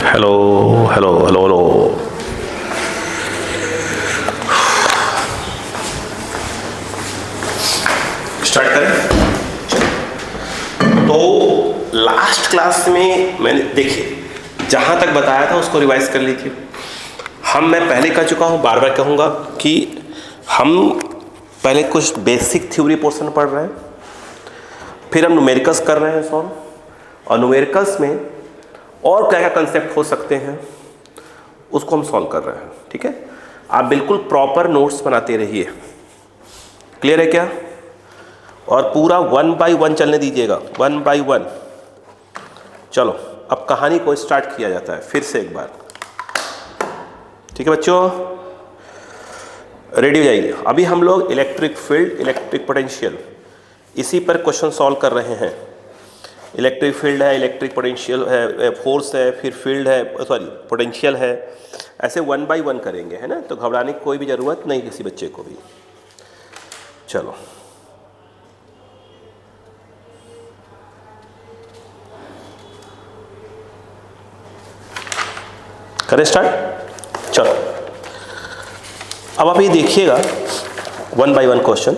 Hello hello hello hello. Start करें। तो last class में मैंने देखिए जहां तक बताया था उसको रिवाइज कर लीजिए। मैं पहले कह चुका हूं, बार बार कहूंगा कि हम पहले कुछ बेसिक थ्योरी पोर्शन पढ़ रहे हैं, फिर हम न्यूमेरिकल्स कर रहे हैं सॉल्व, और न्यूमेरिकल्स में और क्या क्या कंसेप्ट हो सकते हैं उसको हम सॉल्व कर रहे हैं। ठीक है, आप बिल्कुल प्रॉपर नोट्स बनाते रहिए। क्लियर है क्या? और पूरा 1 बाय 1 चलने दीजिएगा, 1 बाय 1। चलो अब कहानी को स्टार्ट किया जाता है फिर से एक बार। ठीक है बच्चों, रेडी हो जाइए। अभी हम लोग इलेक्ट्रिक फील्ड, इलेक्ट्रिक पोटेंशियल, इसी पर क्वेश्चन सॉल्व कर रहे हैं। इलेक्ट्रिक फील्ड है, इलेक्ट्रिक पोटेंशियल है, फोर्स है, फिर फील्ड है, सॉरी पोटेंशियल है, ऐसे 1 बाय 1 करेंगे, है ना। तो घबराने की कोई भी ज़रूरत नहीं किसी बच्चे को भी। चलो करें स्टार्ट। चलो अब आप ये देखिएगा 1 बाय 1 क्वेश्चन।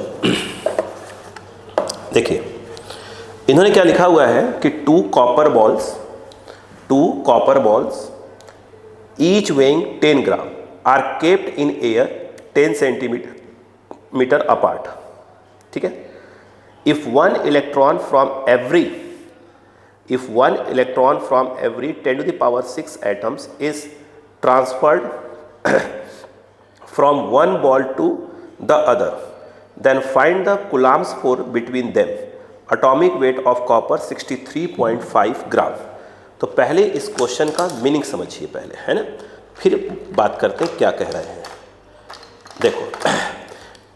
देखिए इन्होंने क्या लिखा हुआ है कि two copper balls each weighing 10 gram are kept in air 10 centimetre apart. ठीक है, if one electron from every 10 to the power 6 atoms is transferred from one ball to the other, then find the Coulomb's force between them. Atomic weight of copper 63.5 ग्राम। तो पहले इस question का meaning समझिए पहले, है ना, फिर बात करते हैं क्या कह रहे हैं। देखो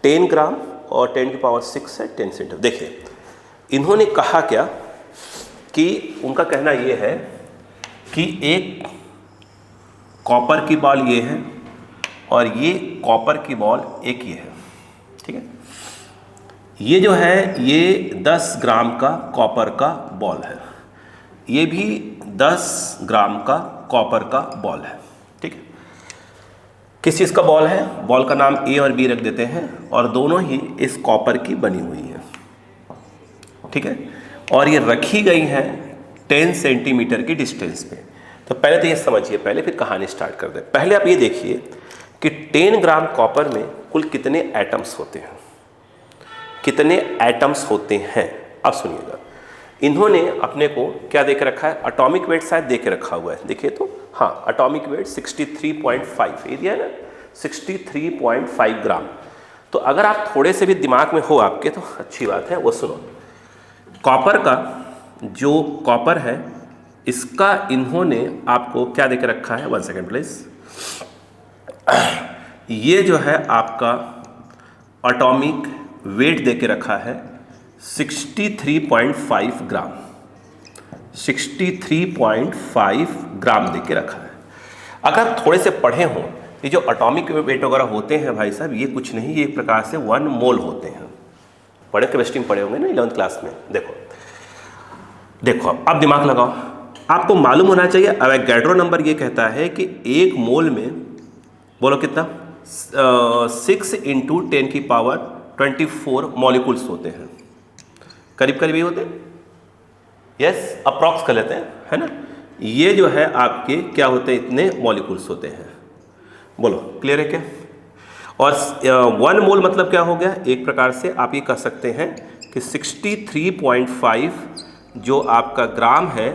10 ग्राम और 10 की पावर 6 है 10 सेंटीमीटर। देखिए इन्होंने कहा क्या कि उनका कहना ये है कि एक कॉपर की बॉल ये है और ये कॉपर की बॉल एक ये है। ठीक है, ये जो है ये 10 ग्राम का कॉपर का बॉल है, ये भी 10 ग्राम का कॉपर का बॉल है। ठीक है, किस चीज़ का बॉल है? बॉल का नाम ए और बी रख देते हैं, और दोनों ही इस कॉपर की बनी हुई है। ठीक है, और ये रखी गई हैं 10 सेंटीमीटर की डिस्टेंस पे। तो पहले तो ये समझिए, पहले फिर कहानी स्टार्ट कर दे। पहले आप ये देखिए कि 10 ग्राम कॉपर में कुल कितने एटम्स होते हैं, कितने एटम्स होते हैं। अब सुनिएगा, इन्होंने अपने को क्या दे के रखा है? एटॉमिक वेट शायद दे के रखा हुआ है। देखिए तो हाँ, एटॉमिक वेट 63.5 ये दिया है ना, 63.5 ग्राम। तो अगर आप थोड़े से भी दिमाग में हो आपके तो अच्छी बात है। वो सुनो, कॉपर का जो कॉपर है इसका इन्होंने आपको क्या देकर रखा है? 1 सेकेंड प्लीज। ये जो है आपका एटॉमिक वेट देके रखा है 63.5 ग्राम, 63.5 ग्राम देके रखा है। अगर थोड़े से पढ़े हों, ये जो एटॉमिक वेट वगैरह होते हैं भाई साहब, ये कुछ नहीं, ये एक प्रकार से 1 मोल होते हैं। पढ़े, केमिस्ट्री में पढ़े होंगे ना 11th क्लास में। देखो अब दिमाग लगाओ, आपको मालूम होना चाहिए अवोगाड्रो नंबर ये कहता है कि एक मोल में बोलो कितना? 6 × 10 की पावर 24 मॉलिक्यूल्स होते हैं। करीब करीब ये होते हैं, यस, अप्रॉक्स कर लेते हैं, है ना। ये जो है आपके क्या होते हैं? इतने मॉलिक्यूल्स होते हैं। बोलो क्लियर है क्या? और 1 मोल मतलब क्या हो गया? एक प्रकार से आप ये कह सकते हैं कि 63.5 जो आपका ग्राम है,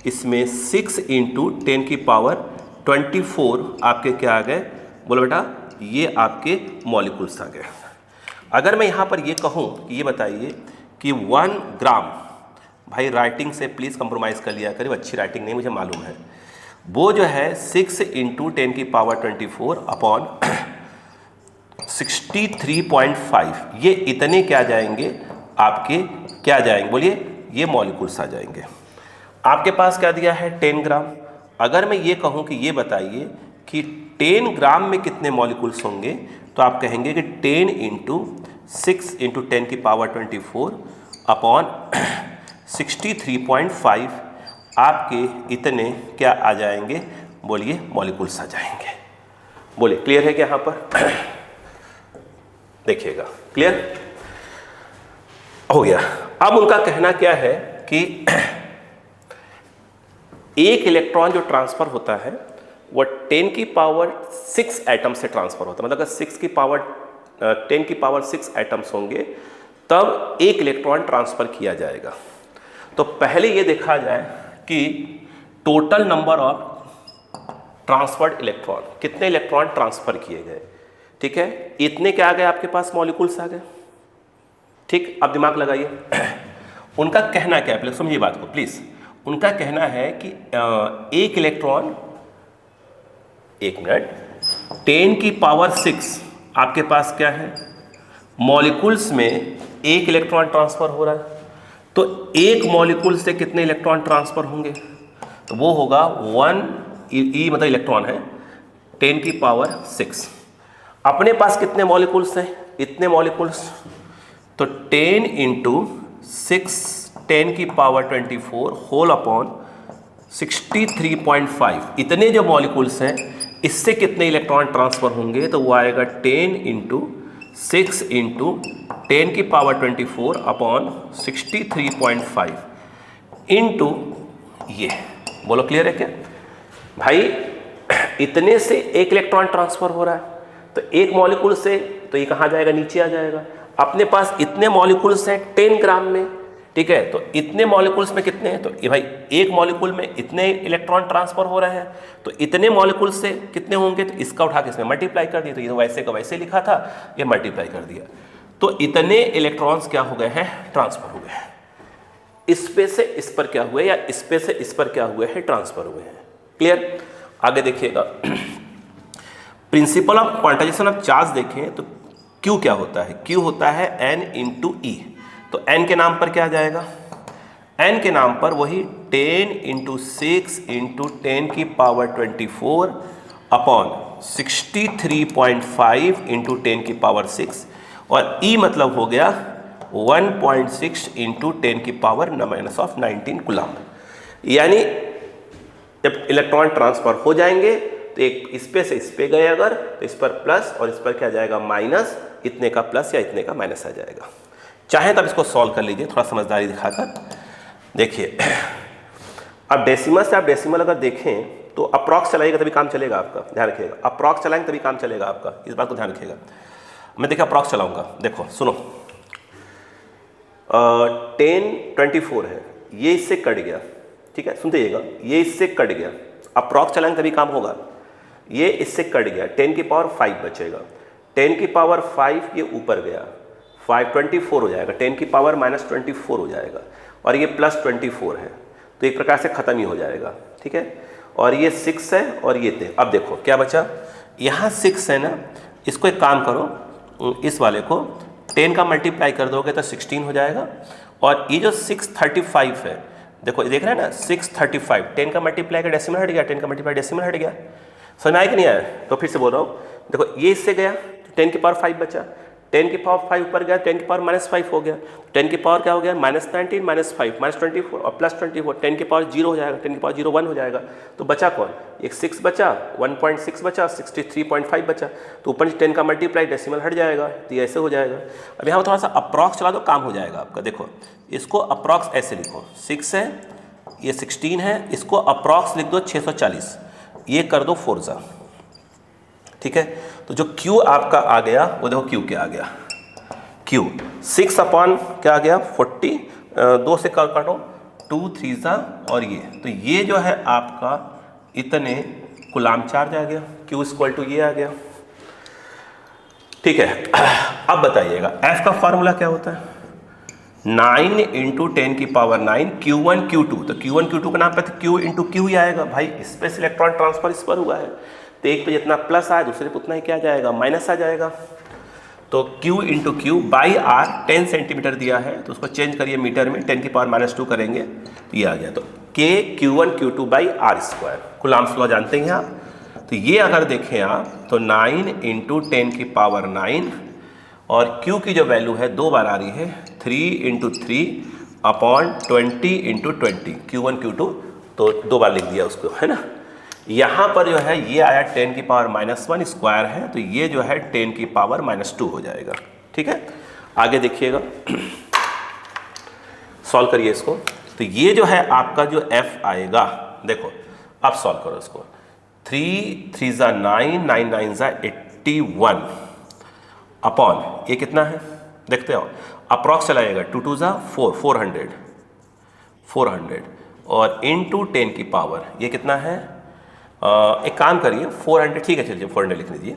इसमें 6 × 10 की पावर 24 आपके क्या आ गए? बोलो बेटा, ये आपके मॉलिक्यूल्स आ गए। अगर मैं यहाँ पर ये कहूँ कि ये बताइए कि 1 ग्राम, भाई राइटिंग से प्लीज़ कंप्रोमाइज़ कर लिया करिए, अच्छी राइटिंग नहीं मुझे मालूम है। वो जो है 6 × 10 की पावर 24 अपॉन 63.5, ये इतने क्या जाएंगे आपके? क्या जाएंगे बोलिए? ये मॉलिक्यूल्स आ जाएंगे। आपके पास क्या दिया है? 10 ग्राम। अगर मैं ये कहूँ कि ये बताइए कि 10 ग्राम में कितने मॉलिक्यूल्स होंगे, तो आप कहेंगे कि 10 × 6 × 10 की पावर 24 अपॉन 63.5 आपके इतने क्या आ जाएंगे? बोलिए मॉलिक्यूल्स आ जाएंगे। बोलिए क्लियर है क्या यहाँ पर? देखिएगा क्लियर हो गया। अब उनका कहना क्या है कि एक इलेक्ट्रॉन जो ट्रांसफर होता है वो 10 की पावर 6 एटम से ट्रांसफर होता है। मतलब अगर 10 की पावर 6 एटम्स होंगे तब एक इलेक्ट्रॉन ट्रांसफर किया जाएगा। तो पहले ये देखा जाए कि total number of transferred electron, कितने इलेक्ट्रॉन ट्रांसफर किए गए। ठीक है, इतने क्या आ गए आपके पास, मॉलिक्यूल्स आ गए। ठीक, अब दिमाग लगाइए। उनका कहना क्या है, पहले समझिए बात को प्लीज। उनका कहना है कि एक इलेक्ट्रॉन, एक मिनट, 10 की पावर 6 आपके पास क्या है, मॉलिक्यूल्स में एक इलेक्ट्रॉन ट्रांसफर हो रहा है। तो एक मॉलिक्यूल से कितने इलेक्ट्रॉन ट्रांसफर होंगे, तो वो होगा 1 ई मतलब इलेक्ट्रॉन है 10 की पावर 6। अपने पास कितने मॉलिक्यूल्स हैं, इतने मॉलिक्यूल्स, तो 10 इंटू 6 10 की पावर 24 होल अपॉन 63.5, इतने जो मॉलिक्यूल्स हैं इससे कितने इलेक्ट्रॉन ट्रांसफर होंगे, तो वो आएगा 10 इंटू 6 इंटू 10 की पावर 24 अपॉन 63.5 इंटू ये। बोलो क्लियर है क्या भाई? इतने से एक इलेक्ट्रॉन ट्रांसफर हो रहा है, तो एक मॉलिक्यूल से तो ये कहाँ जाएगा, नीचे आ जाएगा। अपने पास इतने मॉलिक्यूल्स हैं 10 ग्राम में, ठीक है, तो इतने मॉलिक्यूल्स में कितने हैं, तो ये भाई एक मॉलिक्यूल में इतने इलेक्ट्रॉन ट्रांसफर हो रहे हैं, तो इतने मॉलिक्यूल से कितने होंगे, तो इसका उठा के इसमें मल्टीप्लाई कर दिया। तो ये वैसे का वैसे लिखा था, ये मल्टीप्लाई कर दिया, तो इतने इलेक्ट्रॉन्स क्या हो गए हैं, ट्रांसफर हो गए हैं। इस पे से इस पर क्या हुए, या इस पे से इस पर क्या हुए हैं, ट्रांसफर हुए हैं। क्लियर? आगे देखिएगा, principle of quantization of charge देखें तो Q क्या होता है, Q होता है N इंटू E। तो N के नाम पर क्या आ जाएगा, N के नाम पर वही 10 इंटू 6 इंटू 10 की पावर 24 अपॉन 63.5 इंटू 10 की पावर 6, और E मतलब हो गया 1.6 इंटू 10 की पावर -19 कूलम। यानी जब इलेक्ट्रॉन ट्रांसफर हो जाएंगे तो एक इस पे से इस पे गए अगर, तो इस पर प्लस और इस पर क्या जाएगा, माइनस, इतने का प्लस या इतने का माइनस आ जाएगा। चाहे तब इसको सॉल्व कर लीजिए थोड़ा समझदारी दिखाकर। देखिए अब डेसिमल से आप डेसिमल अगर देखें तो अप्रॉक्स चलाइएगा तभी काम चलेगा आपका, ध्यान रखिएगा। अप्रॉक्स चलाएंगे तभी काम चलेगा आपका, इस बात को ध्यान रखिएगा। मैं देखिए अप्रॉक्स चलाऊंगा, देखो सुनो, 1024 है, ये इससे कट गया, ठीक है, सुनते जाइएगा, ये इससे कट गया, अप्रॉक्स चलाएंगे तभी काम होगा। ये इससे कट गया, 10 की पावर 5 बचेगा, 10 की पावर 5 ये ऊपर गया, 524 हो जाएगा, 10 की पावर -24 हो जाएगा, और ये +24 है, तो एक प्रकार से ख़त्म ही हो जाएगा, ठीक है। और ये 6 है और ये 10। अब देखो क्या बचा, यहाँ 6 है ना, इसको एक काम करो, इस वाले को 10 का मल्टीप्लाई कर दोगे तो 16 हो जाएगा, और ये जो 635 है, देखो देख रहे हैं ना, 635, 10 का मल्टीप्लाई का डेसिमल हट गया, 10 का मल्टीप्लाई डेसिमल हट गया। समझ में आया कि नहीं आया? तो फिर से बोल रहा हूँ, देखो ये इससे गया, 10 की पावर 5 बचा, 10 की पावर 5 ऊपर गया, 10 की पावर -5 हो गया, 10 की पावर क्या हो गया, -19 -5 -24 और +24, 10 की पावर 0 हो जाएगा, 10 की पावर 0 1 हो जाएगा। तो बचा कौन, एक 6 बचा, 1.6 बचा, 63.5 बचा, तो ऊपर 10 का मल्टीप्लाई डेसिमल हट जाएगा, तो ये ऐसे हो जाएगा। अब यहाँ थोड़ा सा अप्रॉक्स चला दो, काम हो जाएगा आपका। देखो इसको अप्रॉक्स ऐसे लिखो, 6 है, ये 16 है, इसको अप्रॉक्स लिख दो 640, ये कर दो 4 ठीक है। तो जो Q आपका आ गया वो देखो Q क्या आ गया, Q 6 अपॉन क्या आ गया 40, 2 से काटो 2 3 और ये, तो ये जो है आपका इतने कूलम चार्ज आ गया, Q इक्वल टू ये आ गया, ठीक है। अब बताइएगा F का फार्मूला क्या होता है, 9 इंटू 10 की पावर 9 Q1 Q2, तो Q1 Q2 का नाम पे तो Q इंटू Q ही आएगा भाई, इस पे से इलेक्ट्रॉन ट्रांसफर इस पर हुआ है, तो एक पे जितना प्लस आया दूसरे पे उतना ही क्या आ जाएगा, माइनस आ जाएगा। तो Q into Q by R 10 centimetre दिया है, तो उसको चेंज करिए मीटर में, 10 की पावर -2 करेंगे तो ये आ गया। तो K Q1 Q2 by R², Coulomb's law जानते हैं आप। तो ये अगर देखें आप तो 9 इंटू 10 की पावर 9, और Q की जो वैल्यू है 2 बार आ रही है, 3 into 3 upon 20 into 20, Q1 Q2 तो 2 बार लिख दिया उसको, है ना। यहाँ पर जो है ये आया 10 की पावर -1 स्क्वायर है, तो ये जो है 10 की पावर -2 हो जाएगा। ठीक है, आगे देखिएगा, सॉल्व करिए इसको। तो ये जो है आपका जो f आएगा, देखो अब सॉल्व करो इसको। 3 3 ज़ा 9, 9 9 ज़ा 81 अपॉन ये कितना है देखते हो, अप्रॉक्स चलाएगा 2 2 ज़ा 4, 400 और इनटू 10 की पावर ये कितना है, एक काम करिए 400, ठीक है चलिए 400 लिख लीजिए।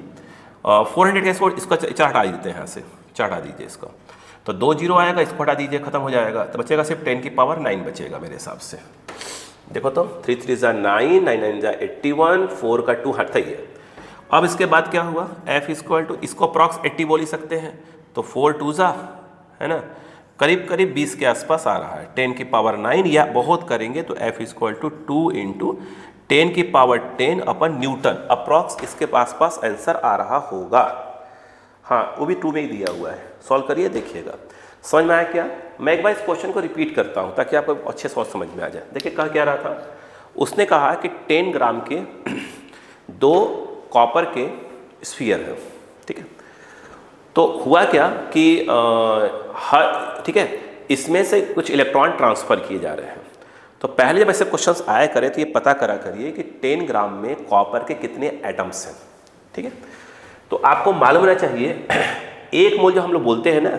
400 का इसको चार हटा देते हैं, यहाँ से चार हटा दीजिए इसका, तो 2 0 आएगा, इसको हटा दीजिए, खत्म हो जाएगा, तो बचेगा सिर्फ 10 की पावर 9 बचेगा मेरे हिसाब से। देखो तो 3 3 ज़ा 9, 9 9 ज़ा 81, 4 का 2 हटता ही है। अब इसके बाद क्या हुआ, f इक्वल टू, इसको अप्रॉक्स 80 बोल ही सकते हैं, तो 4 2 ज़ा है ना, करीब करीब 20 के आसपास आ रहा है, 10 की पावर 9, या बहुत करेंगे तो f इक्वल टू 2 इंटू 10 की पावर 10 अपन न्यूटन, अप्रॉक्स इसके पास आंसर आ रहा होगा। हाँ, वो भी 2 में ही दिया हुआ है, सॉल्व करिए देखिएगा। समझ में आया क्या? मैं एक बार इस क्वेश्चन को रिपीट करता हूँ ताकि आपको अच्छे से समझ में आ जाए। देखिए कहा क्या रहा था, उसने कहा कि 10 ग्राम के 2 कॉपर के स्फीयर है, ठीक है। तो हुआ क्या कि हर, ठीक है, इसमें से कुछ इलेक्ट्रॉन ट्रांसफ़र किए जा रहे हैं। तो पहले जब ऐसे क्वेश्चंस आया करें तो ये पता करा करिए कि 10 ग्राम में कॉपर के कितने एटम्स हैं, ठीक है। तो आपको मालूम रहना चाहिए, 1 मोल जो हम लोग बोलते हैं ना,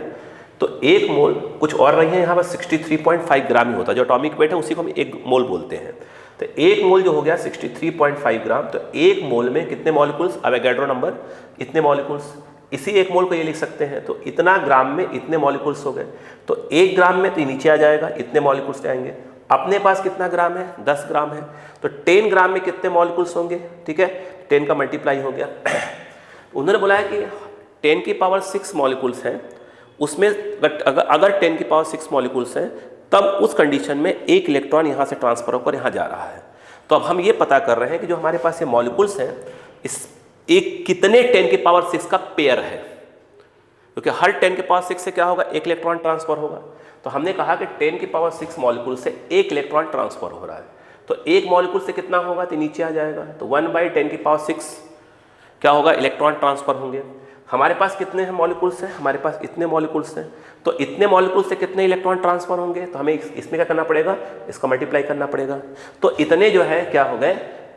तो 1 मोल कुछ और नहीं है, यहाँ पर 63.5 ग्राम ही होता है, जो एटॉमिक वेट है उसी को हम 1 मोल बोलते हैं। तो 1 मोल जो हो गया 63.5 ग्राम, तो 1 मोल में कितने मॉलिक्यूल्स, अवोगाड्रो नंबर, इतने मॉलिक्यूल्स, इसी 1 मोल को ये लिख सकते हैं, तो इतना ग्राम में इतने मॉलिक्यूल्स हो गए। तो 1 ग्राम में तो ये नीचे आ जाएगा, इतने मॉलिक्यूल्स आएंगे। अपने पास कितना ग्राम है, 10 ग्राम है, तो 10 ग्राम में कितने मॉलिक्यूल्स होंगे, ठीक है, 10 का मल्टीप्लाई हो गया। उन्होंने बोला है कि 10 की पावर 6 मॉलिक्यूल्स हैं, उसमें अगर 10 की पावर 6 मॉलिक्यूल्स हैं, तब उस कंडीशन में 1 इलेक्ट्रॉन यहाँ से ट्रांसफर होकर यहाँ जा रहा है। तो अब हम ये पता कर रहे हैं कि जो हमारे पास ये मॉलिक्यूल्स हैं, इस एक कितने 10 की पावर 6 का पेयर है, क्योंकि हर 10 की पावर 6 से क्या होगा, 1 इलेक्ट्रॉन ट्रांसफर होगा। तो हमने कहा कि 10 की पावर 6 मॉलिक्यूल से 1 इलेक्ट्रॉन ट्रांसफर हो रहा है, तो 1 मॉलिक्यूल से कितना होगा, तो नीचे आ जाएगा, तो 1/10 की पावर 6 क्या होगा, इलेक्ट्रॉन ट्रांसफर होंगे। हमारे पास कितने हैं मॉलिक्यूल्स हैं, हमारे पास इतने मॉलिक्यूल्स हैं, तो इतने मॉलिक्यूल से कितने इलेक्ट्रॉन ट्रांसफर होंगे, तो हमें इसमें क्या करना पड़ेगा, इसका मल्टीप्लाई करना पड़ेगा। तो इतने जो है क्या हो गए,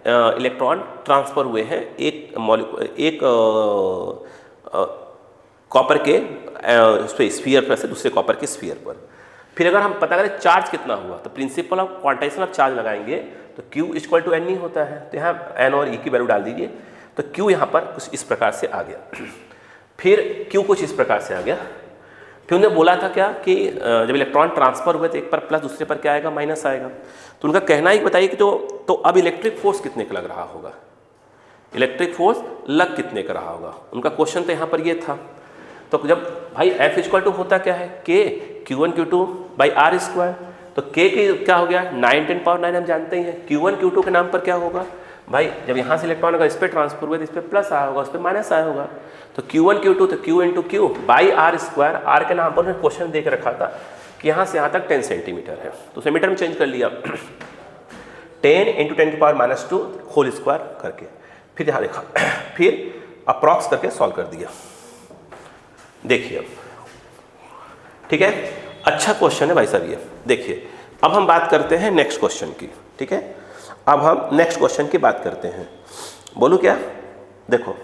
इलेक्ट्रॉन ट्रांसफर हुए हैं एक कॉपर के स्फीयर पर से दूसरे कॉपर के स्फीयर पर। फिर अगर हम पता करें चार्ज कितना हुआ, तो principle of quantization of charge लगाएंगे, तो Q इक्वल टू N ही होता है, तो यहाँ N और E की वैल्यू डाल दीजिए, तो Q यहाँ पर कुछ इस प्रकार से आ गया। फिर Q कुछ इस प्रकार से आ गया। फिर उन्हें बोला था क्या कि जब इलेक्ट्रॉन ट्रांसफर हुए तो एक पर प्लस, दूसरे पर क्या आएगा, माइनस आएगा। तो उनका कहना ही बताइए कि तो अब इलेक्ट्रिक फोर्स कितने का लग रहा होगा, इलेक्ट्रिक फोर्स लग कितने का रहा होगा। उनका क्वेश्चन तो यहाँ पर ये था। तो जब भाई F इक्वल टू होता क्या है, K Q1 Q2 by R square, तो K की क्या हो गया, 9 10 पावर 9 हम जानते ही हैं। Q1 Q2 के नाम पर क्या होगा भाई, जब यहाँ से इलेक्ट्रॉन अगर इस पर ट्रांसफर हुए तो इस पर प्लस आया होगा, उस पर माइनस आया होगा। तो Q1 Q2 तो Q into Q by R square, R के नाम पर उन्होंने क्वेश्चन दे के रखा था कि यहाँ से यहाँ तक 10 सेंटीमीटर है, तो उसे मीटर में चेंज कर लिया, 10 इंटू 10 की पावर -2 होल स्क्वायर करके। फिर यहाँ देखा, फिर अप्रॉक्स करके सॉल्व कर दिया। देखिए ठीक है, अच्छा क्वेश्चन है भाई साहब ये। देखिए अब हम बात करते हैं नेक्स्ट क्वेश्चन की, ठीक है, अब हम नेक्स्ट क्वेश्चन की बात करते हैं। बोलूँ क्या, देखो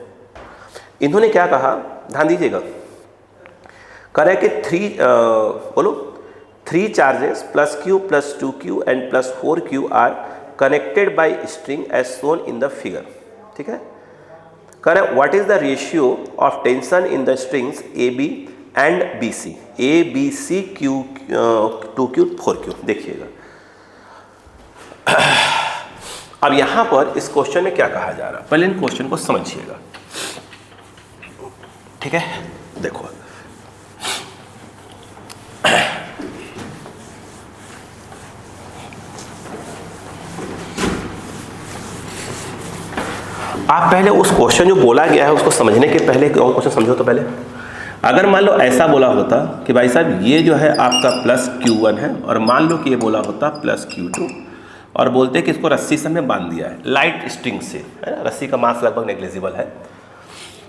इन्होंने क्या कहा, ध्यान दीजिएगा, कह रहे कि 3 charges +Q + 2Q and +4Q are connected by string as shown in the figure, ठीक है। कह रहे what is the ratio of tension in the strings AB and BC, ABC Q 2Q 4Q। देखिएगा अब यहाँ पर इस क्वेश्चन में क्या कहा जा रहा है, पहले इन क्वेश्चन को समझिएगा, ठीक है। देखो आप पहले उस क्वेश्चन जो बोला गया है उसको समझने के पहले क्वेश्चन समझो। तो पहले अगर मान लो ऐसा बोला होता कि भाई साहब ये जो है आपका +Q1 है, और मान लो कि ये बोला होता +Q2, और बोलते हैं कि इसको रस्सी से हमने बांध दिया है लाइट स्ट्रिंग से, है ना, रस्सी का मास लगभग नेग्लिजिबल है,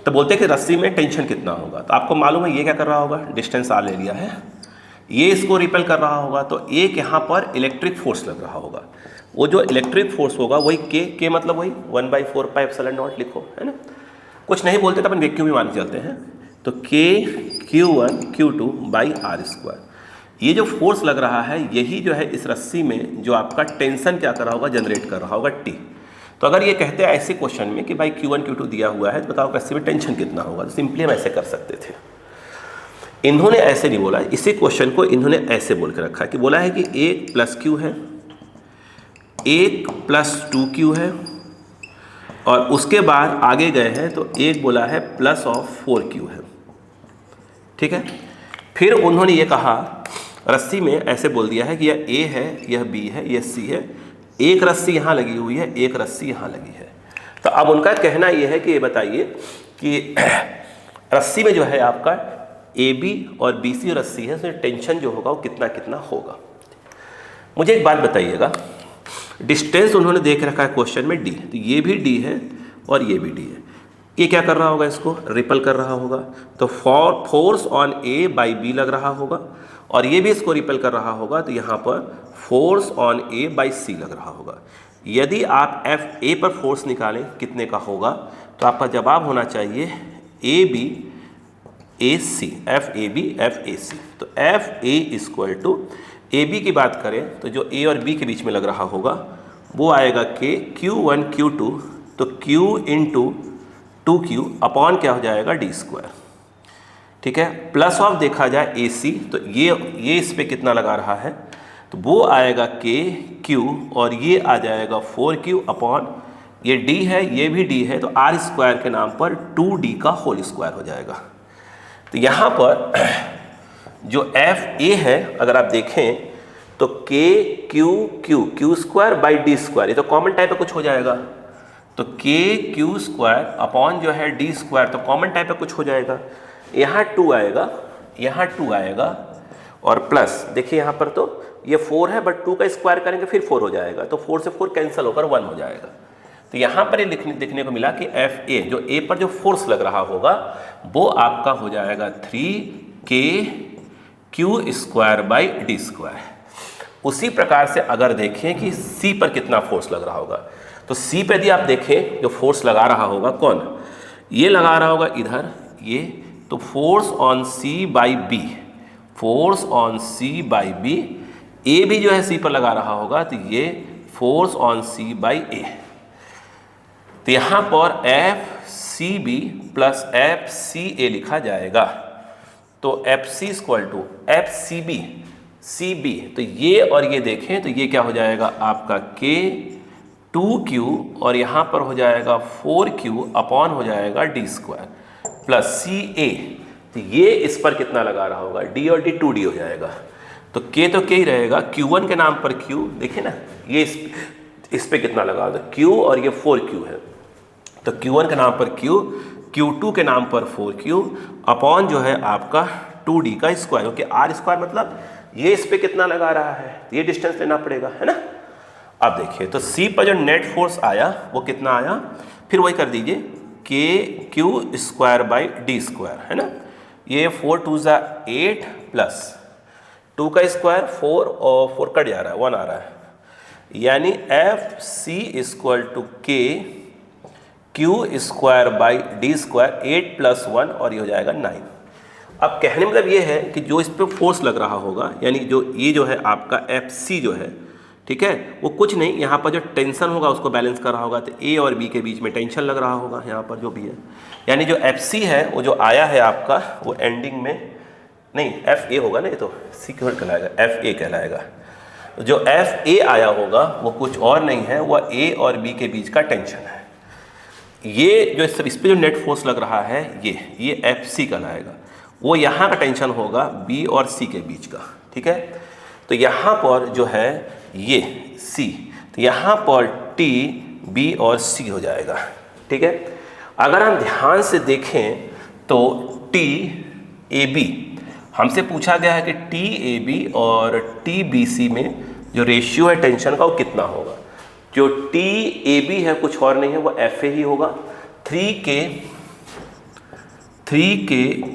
तो बोलते हैं कि रस्सी में टेंशन कितना होगा। तो आपको मालूम है ये क्या कर रहा होगा, डिस्टेंस आर ले लिया है, ये इसको रिपेल कर रहा होगा, तो एक यहाँ पर इलेक्ट्रिक फोर्स लग रहा होगा। वो जो इलेक्ट्रिक फोर्स होगा वही के मतलब वही 1/4πε0 लिखो, है ना, कुछ नहीं बोलते तो अपन वैक्यूम भी मान के चलते हैं। तो के Q1 Q2 by are square, ये जो फोर्स लग रहा है यही जो है इस रस्सी में जो आपका टेंशन क्या कर रहा होगा, जनरेट कर रहा होगा T। तो अगर ये कहते हैं ऐसे क्वेश्चन में कि भाई Q1 Q2 दिया हुआ है तो बताओ रस्सी में टेंशन कितना होगा, तो सिंपली हम ऐसे कर सकते थे। इन्होंने ऐसे नहीं बोला, इसी क्वेश्चन को इन्होंने ऐसे बोल के रखा कि बोला है कि 1 + Q है, 1 + 2Q है, और उसके बाद आगे गए हैं तो एक बोला है +4Q है, ठीक है। फिर उन्होंने ये कहा रस्सी में ऐसे बोल दिया है कि यह A है, यह B है, यह C है, एक रस्सी यहाँ लगी हुई है, एक रस्सी यहाँ लगी है। तो अब उनका कहना यह है कि ये बताइए कि रस्सी में जो है आपका AB और BC रस्सी है, उसमें टेंशन जो होगा वो कितना कितना होगा। मुझे एक बात बताइएगा, डिस्टेंस उन्होंने देख रखा है क्वेश्चन में D, तो ये भी D है और ये भी D है, ये क्या कर रहा होगा, इसको रिपल कर रहा होगा, तो फोर्स ऑन A/B लग रहा होगा, और ये भी इसको रिपल कर रहा होगा, तो यहाँ पर फोर्स ऑन A/C लग रहा होगा। यदि आप FA पर फोर्स निकालें कितने का होगा, तो आपका जवाब होना चाहिए AB/AC, FAB/FAC। तो FA = AB की बात करें तो जो A और B के बीच में लग रहा होगा वो आएगा कि Q1 Q2, तो Q × 2Q अपॉन क्या हो जाएगा, D², ठीक है। प्लस ऑफ देखा जाए AC, तो ये इस पे कितना लगा रहा है, तो वो आएगा K Q, और ये आ जाएगा 4Q अपॉन ये D है, ये भी D है, तो R² के नाम पर 2D का होल स्क्वायर हो जाएगा। तो यहाँ पर जो FA है अगर आप देखें तो K Q² बाई D², ये तो कॉमन टाइप का कुछ हो जाएगा, तो KQ² अपॉन जो है D², तो कॉमन टाइप का कुछ हो जाएगा। यहाँ 2 आएगा, यहाँ 2 आएगा, और प्लस देखिए यहाँ पर तो ये 4 है, बट 2 का स्क्वायर करेंगे फिर 4 हो जाएगा, तो 4 से 4 कैंसिल होकर 1 हो जाएगा। तो यहाँ पर ये देखने को मिला कि FA जो A पर जो फोर्स लग रहा होगा वो आपका हो जाएगा 3KQ² बाई D²। उसी प्रकार से अगर देखें कि C पर कितना फोर्स लग रहा होगा, तो C पर यदि आप देखें जो फोर्स लगा रहा होगा कौन, ये लगा रहा होगा इधर ये, तो force on C/B, force on C/B, A भी जो है C पर लगा रहा होगा, तो ये फोर्स ऑन C/A। तो यहाँ पर FCB + FCA लिखा जाएगा, तो FC = FCB CB, तो ये और ये देखें तो ये क्या हो जाएगा आपका K2Q, और यहाँ पर हो जाएगा 4Q अपॉन हो जाएगा D² प्लस CA, तो ये इस पर कितना लगा रहा होगा, D और D 2D हो जाएगा, तो K तो K ही रहेगा, Q1 के नाम पर Q, देखिए ना ये इस पे कितना लगा होगा, Q और ये 4Q है, तो Q1 के नाम पर Q, Q2 के नाम पर 4Q अपॉन जो है आपका 2D का स्क्वायर, क्योंकि R² मतलब ये इस पे कितना लगा रहा है, ये डिस्टेंस लेना पड़ेगा, है ना। अब देखिए तो C पर जो नेट फोर्स आया वो कितना आया, फिर वही कर दीजिए KQ² बाई D², है ना, ये 4 × 2 = 8 प्लस 2 का स्क्वायर 4 और 4 कट जा रहा है, 1 आ रहा है, यानी FC = KQ² बाई D², 8 + 1, और ये हो जाएगा 9। अब कहने मतलब ये है कि जो इस पर फोर्स लग रहा होगा, यानी जो ये जो है आपका FC जो है, ठीक है, वो कुछ नहीं, यहाँ पर जो टेंशन होगा उसको बैलेंस कर रहा होगा, तो A और B के बीच में टेंशन लग रहा होगा यहाँ पर जो भी है, यानी जो FC है वो जो आया है आपका वो एंडिंग में नहीं FA होगा ना, ये तो C क्यों कहलाएगा, FA कहलाएगा। जो FA आया होगा वो कुछ और नहीं है, वह A और B के बीच का टेंशन है। ये जो इस पर जो नेट फोर्स लग रहा है ये FC कहलाएगा, वो यहाँ का टेंशन होगा B और C के बीच का, ठीक है। तो यहाँ पर जो है ये C, तो यहाँ पर T B और C हो जाएगा, ठीक है। अगर हम ध्यान से देखें तो TAB हमसे पूछा गया है कि TAB और TBC में जो रेशियो है टेंशन का वो कितना होगा। जो टी ए बी है कुछ और नहीं है, वो एफ ए ही होगा। 3k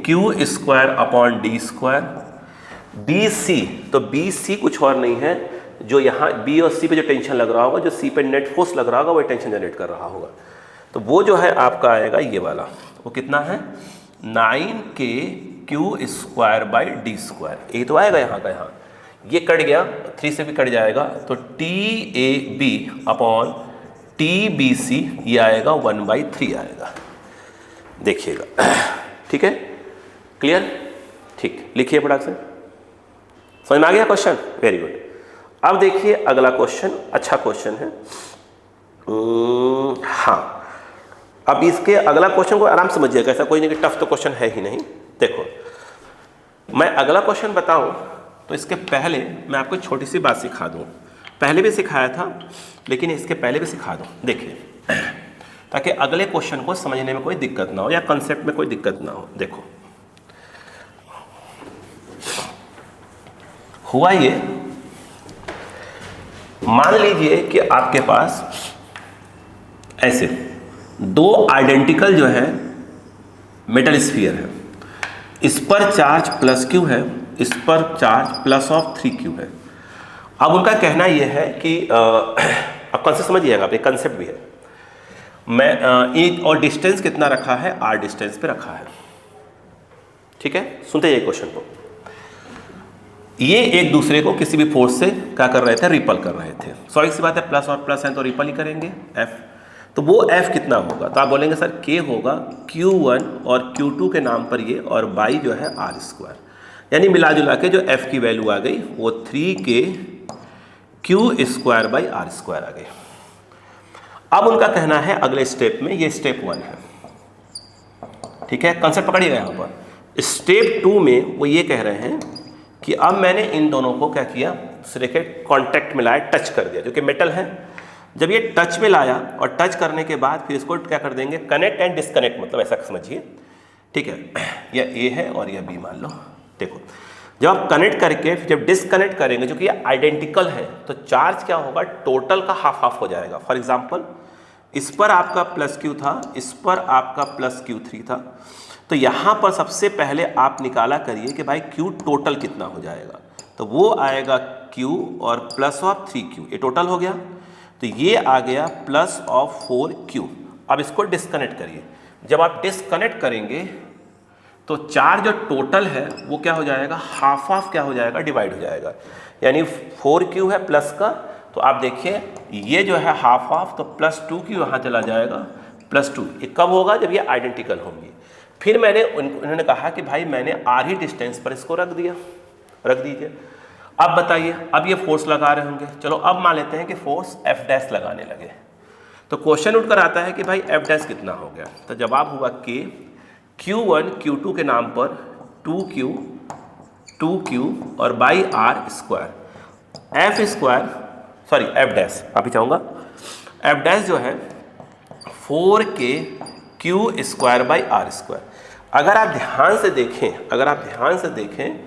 q square upon d square. B C, तो बी सी कुछ और नहीं है, जो यहाँ बी और सी पे जो टेंशन लग रहा होगा, जो सी पे नेट फोर्स लग रहा होगा, वो टेंशन जनरेट कर रहा होगा। तो वो जो है आपका आएगा ये वाला, वो कितना है 9k Q square by D square. ये तो आएगा यहाँ का, यहाँ ये कट गया, 3 से भी कट जाएगा, तो T A B upon T B C ये आएगा 1/3 आएगा। देखिएगा, ठीक है, क्लियर, ठीक, लिखिए फटाक से। समझ में आ गया क्वेश्चन? Very good. अब देखिए अगला क्वेश्चन, अच्छा क्वेश्चन है। हाँ, अब इसके अगला क्वेश्चन को आराम से समझिएगा, ऐसा कोई नहीं कि टफ तो क्वेश्चन है ही नहीं। देखो, मैं अगला क्वेश्चन बताऊं तो इसके पहले मैं आपको छोटी सी बात सिखा दूं। पहले भी सिखाया था, लेकिन इसके पहले भी सिखा दूं। देखिए, ताकि अगले क्वेश्चन को समझने में कोई दिक्कत ना हो या कंसेप्ट में कोई दिक्कत ना हो। देखो, हुआ ये, मान लीजिए कि आपके पास ऐसे दो आइडेंटिकल जो है मेटल स्फीयर है, इस पर चार्ज प्लस क्यू है, इस पर चार्ज प्लस ऑफ 3q है। अब उनका कहना यह है कि अब कंसेप्ट समझिएगा, आप एक कंसेप्ट भी है। मैं एक और डिस्टेंस कितना रखा है, r डिस्टेंस पे रखा है, ठीक है। सुनते ये क्वेश्चन को, ये एक दूसरे को किसी भी फोर्स से क्या कर रहे थे, रिपल कर रहे थे। सॉरी सी बात है, प्लस और प्लस है तो रिपल ही करेंगे, f। तो वो f कितना होगा, तो आप बोलेंगे सर k होगा q1 और q2 के नाम पर ये, और बाई जो है r², यानी मिला जुला के जो f की वैल्यू आ गई वो 3k q square by r² आ गई। अब उनका कहना है अगले स्टेप में, ये स्टेप 1 है, ठीक है, कंसेप्ट पकड़िएगा। यहाँ पर स्टेप 2 में वो ये कह रहे हैं कि अब मैंने इन दोनों को क्या किया, दूसरे के कॉन्टैक्ट में लाया, टच कर दिया, जो कि मेटल है। जब ये टच में लाया और टच करने के बाद फिर इसको क्या कर देंगे, कनेक्ट एंड डिसकनेक्ट, मतलब ऐसा समझिए, ठीक है। यह ए है और यह बी मान लो। देखो, जब आप कनेक्ट करके फिर जब डिसकनेक्ट करेंगे, जो कि ये आइडेंटिकल है, तो चार्ज क्या होगा, टोटल का हाफ हाफ हो जाएगा। फॉर एग्जाम्पल, इस पर आपका प्लस क्यू था, इस पर आपका प्लस Q3 था, तो यहाँ पर सबसे पहले आप निकाला करिए कि भाई Q टोटल कितना हो जाएगा, तो वो आएगा Q और प्लस ऑफ 3Q, ये टोटल हो गया। तो ये आ गया प्लस ऑफ 4Q। अब इसको डिस्कनेक्ट करिए, जब आप डिस्कनेक्ट करेंगे तो चार्ज जो टोटल है वो क्या हो जाएगा, हाफ ऑफ क्या हो जाएगा, डिवाइड हो जाएगा। यानी 4Q है प्लस का, तो आप देखिए ये जो है हाफ ऑफ, तो प्लस 2Q यहाँ चला जाएगा, प्लस 2। ये कब होगा, जब ये आइडेंटिकल होंगी। फिर मैंने उन्होंने कहा कि भाई मैंने r ही डिस्टेंस पर इसको रख दिया, रख दीजिए। अब बताइए, अब ये फोर्स लगा रहे होंगे, चलो अब मान लेते हैं कि फोर्स F' लगाने लगे, तो क्वेश्चन उठकर आता है कि भाई F' कितना हो गया। तो जवाब हुआ K Q1 Q2 के नाम पर 2Q और बाई r², F' अभी चाहूँगा, F' जो है 4K Q square by r²। अगर आप ध्यान से देखें,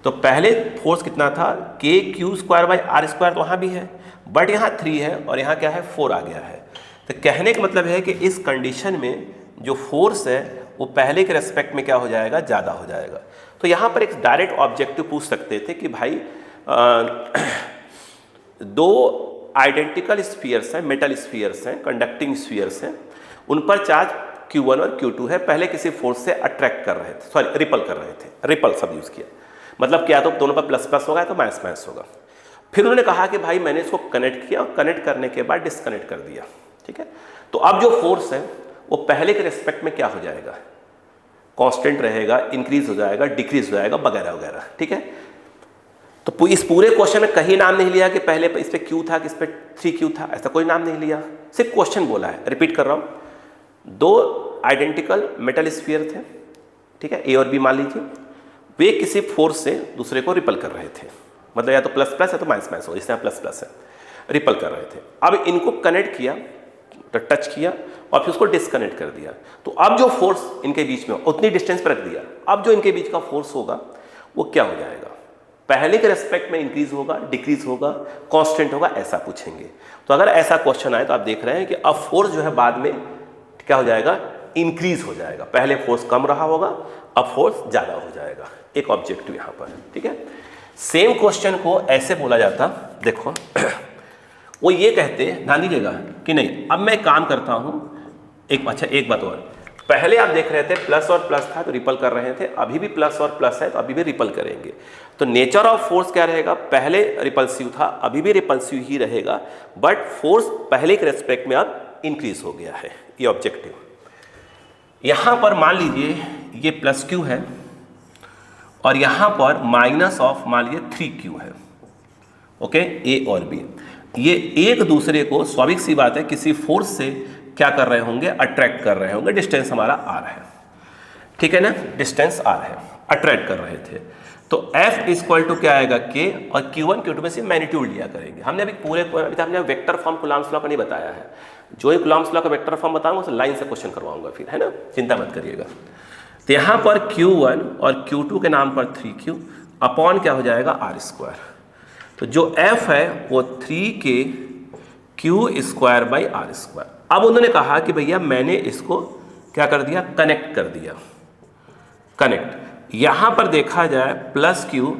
तो पहले फोर्स कितना था, K Q square by r², तो वहाँ भी है, बट यहाँ 3 है और यहाँ क्या है, 4 आ गया है। तो कहने का मतलब है कि इस कंडीशन में जो फोर्स है वो पहले के रेस्पेक्ट में क्या हो जाएगा, ज़्यादा हो जाएगा। तो यहाँ पर एक डायरेक्ट ऑब्जेक्टिव पूछ सकते थे कि भाई दो आइडेंटिकल स्फीयर्स हैं, मेटल स्फीयर्स हैं, कंडक्टिंग स्फीयर्स हैं, उन पर चार्ज Q1 और Q2 है, पहले किसी फोर्स से अट्रैक्ट कर रहे थे, सॉरी रिपल कर रहे थे, रिपल शब्द यूज़ किया, मतलब क्या, तो दोनों पर प्लस प्लस होगा तो माइनस माइनस होगा। फिर उन्होंने कहा कि भाई मैंने इसको कनेक्ट किया और कनेक्ट करने के बाद डिस्कनेक्ट कर दिया, ठीक है। तो अब जो फोर्स है वो पहले के रेस्पेक्ट में क्या हो जाएगा, कांस्टेंट रहेगा, इंक्रीज हो जाएगा, डिक्रीज हो जाएगा, वगैरह वगैरह, ठीक है। तो इस पूरे क्वेश्चन में कहीं नाम नहीं लिया कि पहले इस पे Q था, किस पे 3Q था, ऐसा कोई नाम नहीं लिया, सिर्फ क्वेश्चन बोला है। रिपीट कर रहा हूँ, दो आइडेंटिकल मेटल स्फीयर थे, ठीक है, ए और बी मान लीजिए, वे किसी फोर्स से दूसरे को रिपल कर रहे थे, मतलब या तो प्लस प्लस है तो माइनस माइनस हो, इससे प्लस प्लस है, रिपल कर रहे थे। अब इनको कनेक्ट किया, तो टच किया और फिर उसको डिस्कनेक्ट कर दिया, तो अब जो फोर्स इनके बीच में उतनी डिस्टेंस पर रख दिया, अब जो इनके बीच का फोर्स होगा वो क्या हो जाएगा, पहले के रेस्पेक्ट में इंक्रीज होगा, डिक्रीज होगा, कांस्टेंट होगा, ऐसा पूछेंगे। तो अगर ऐसा क्वेश्चन आए तो आप देख रहे हैं कि अब फोर्स जो है बाद में क्या हो जाएगा, इंक्रीज हो जाएगा। पहले फोर्स कम रहा होगा, अब फोर्स ज्यादा हो जाएगा। एक ऑब्जेक्टिव यहां पर, ठीक है। सेम क्वेश्चन को ऐसे बोला जाता, देखो वो ये कहते, ध्यान दीजिएगा कि नहीं, अब मैं काम करता हूं एक बात और, पहले आप देख रहे थे प्लस और प्लस था तो रिपल कर रहे थे, अभी भी प्लस और प्लस है तो अभी भी रिपल करेंगे। तो नेचर ऑफ फोर्स क्या रहेगा, पहले रिपल्सिव था अभी भी रिपल्सिव ही रहेगा, बट फोर्स पहले के रेस्पेक्ट में अब इंक्रीज हो गया है। ये ऑब्जेक्टिव। यहां पर मान लीजिए ये प्लस क्यू है और यहां पर माइनस ऑफ मान लीजिए 3q है, ओके, ए और बी। ये एक दूसरे को, स्वाभाविक सी बात है, किसी फोर्स से क्या कर रहे होंगे, अट्रैक्ट कर रहे होंगे। डिस्टेंस हमारा आर है, ठीक है ना, डिस्टेंस आर है, अट्रैक्ट कर रहे थे। तो F इक्वल टू क्या आएगा, K, और Q1 Q2 में से मैग्नीट्यूड लिया करेंगे। हमने हमने वेक्टर फॉर्म कूलॉम्स लॉ का नहीं बताया है। जो ये कूलॉम्स लॉ का वेक्टर फॉर्म बताऊंगा उसे लाइन से क्वेश्चन करवाऊंगा फिर, है ना, चिंता मत करिएगा। तो यहाँ पर Q1 और Q2 के नाम पर 3Q अपॉन क्या हो जाएगा, R²। तो जो F है वो 3K² अब उन्होंने कहा कि भैया मैंने इसको क्या कर दिया, कनेक्ट कर दिया। कनेक्ट यहां पर देखा जाए प्लस Q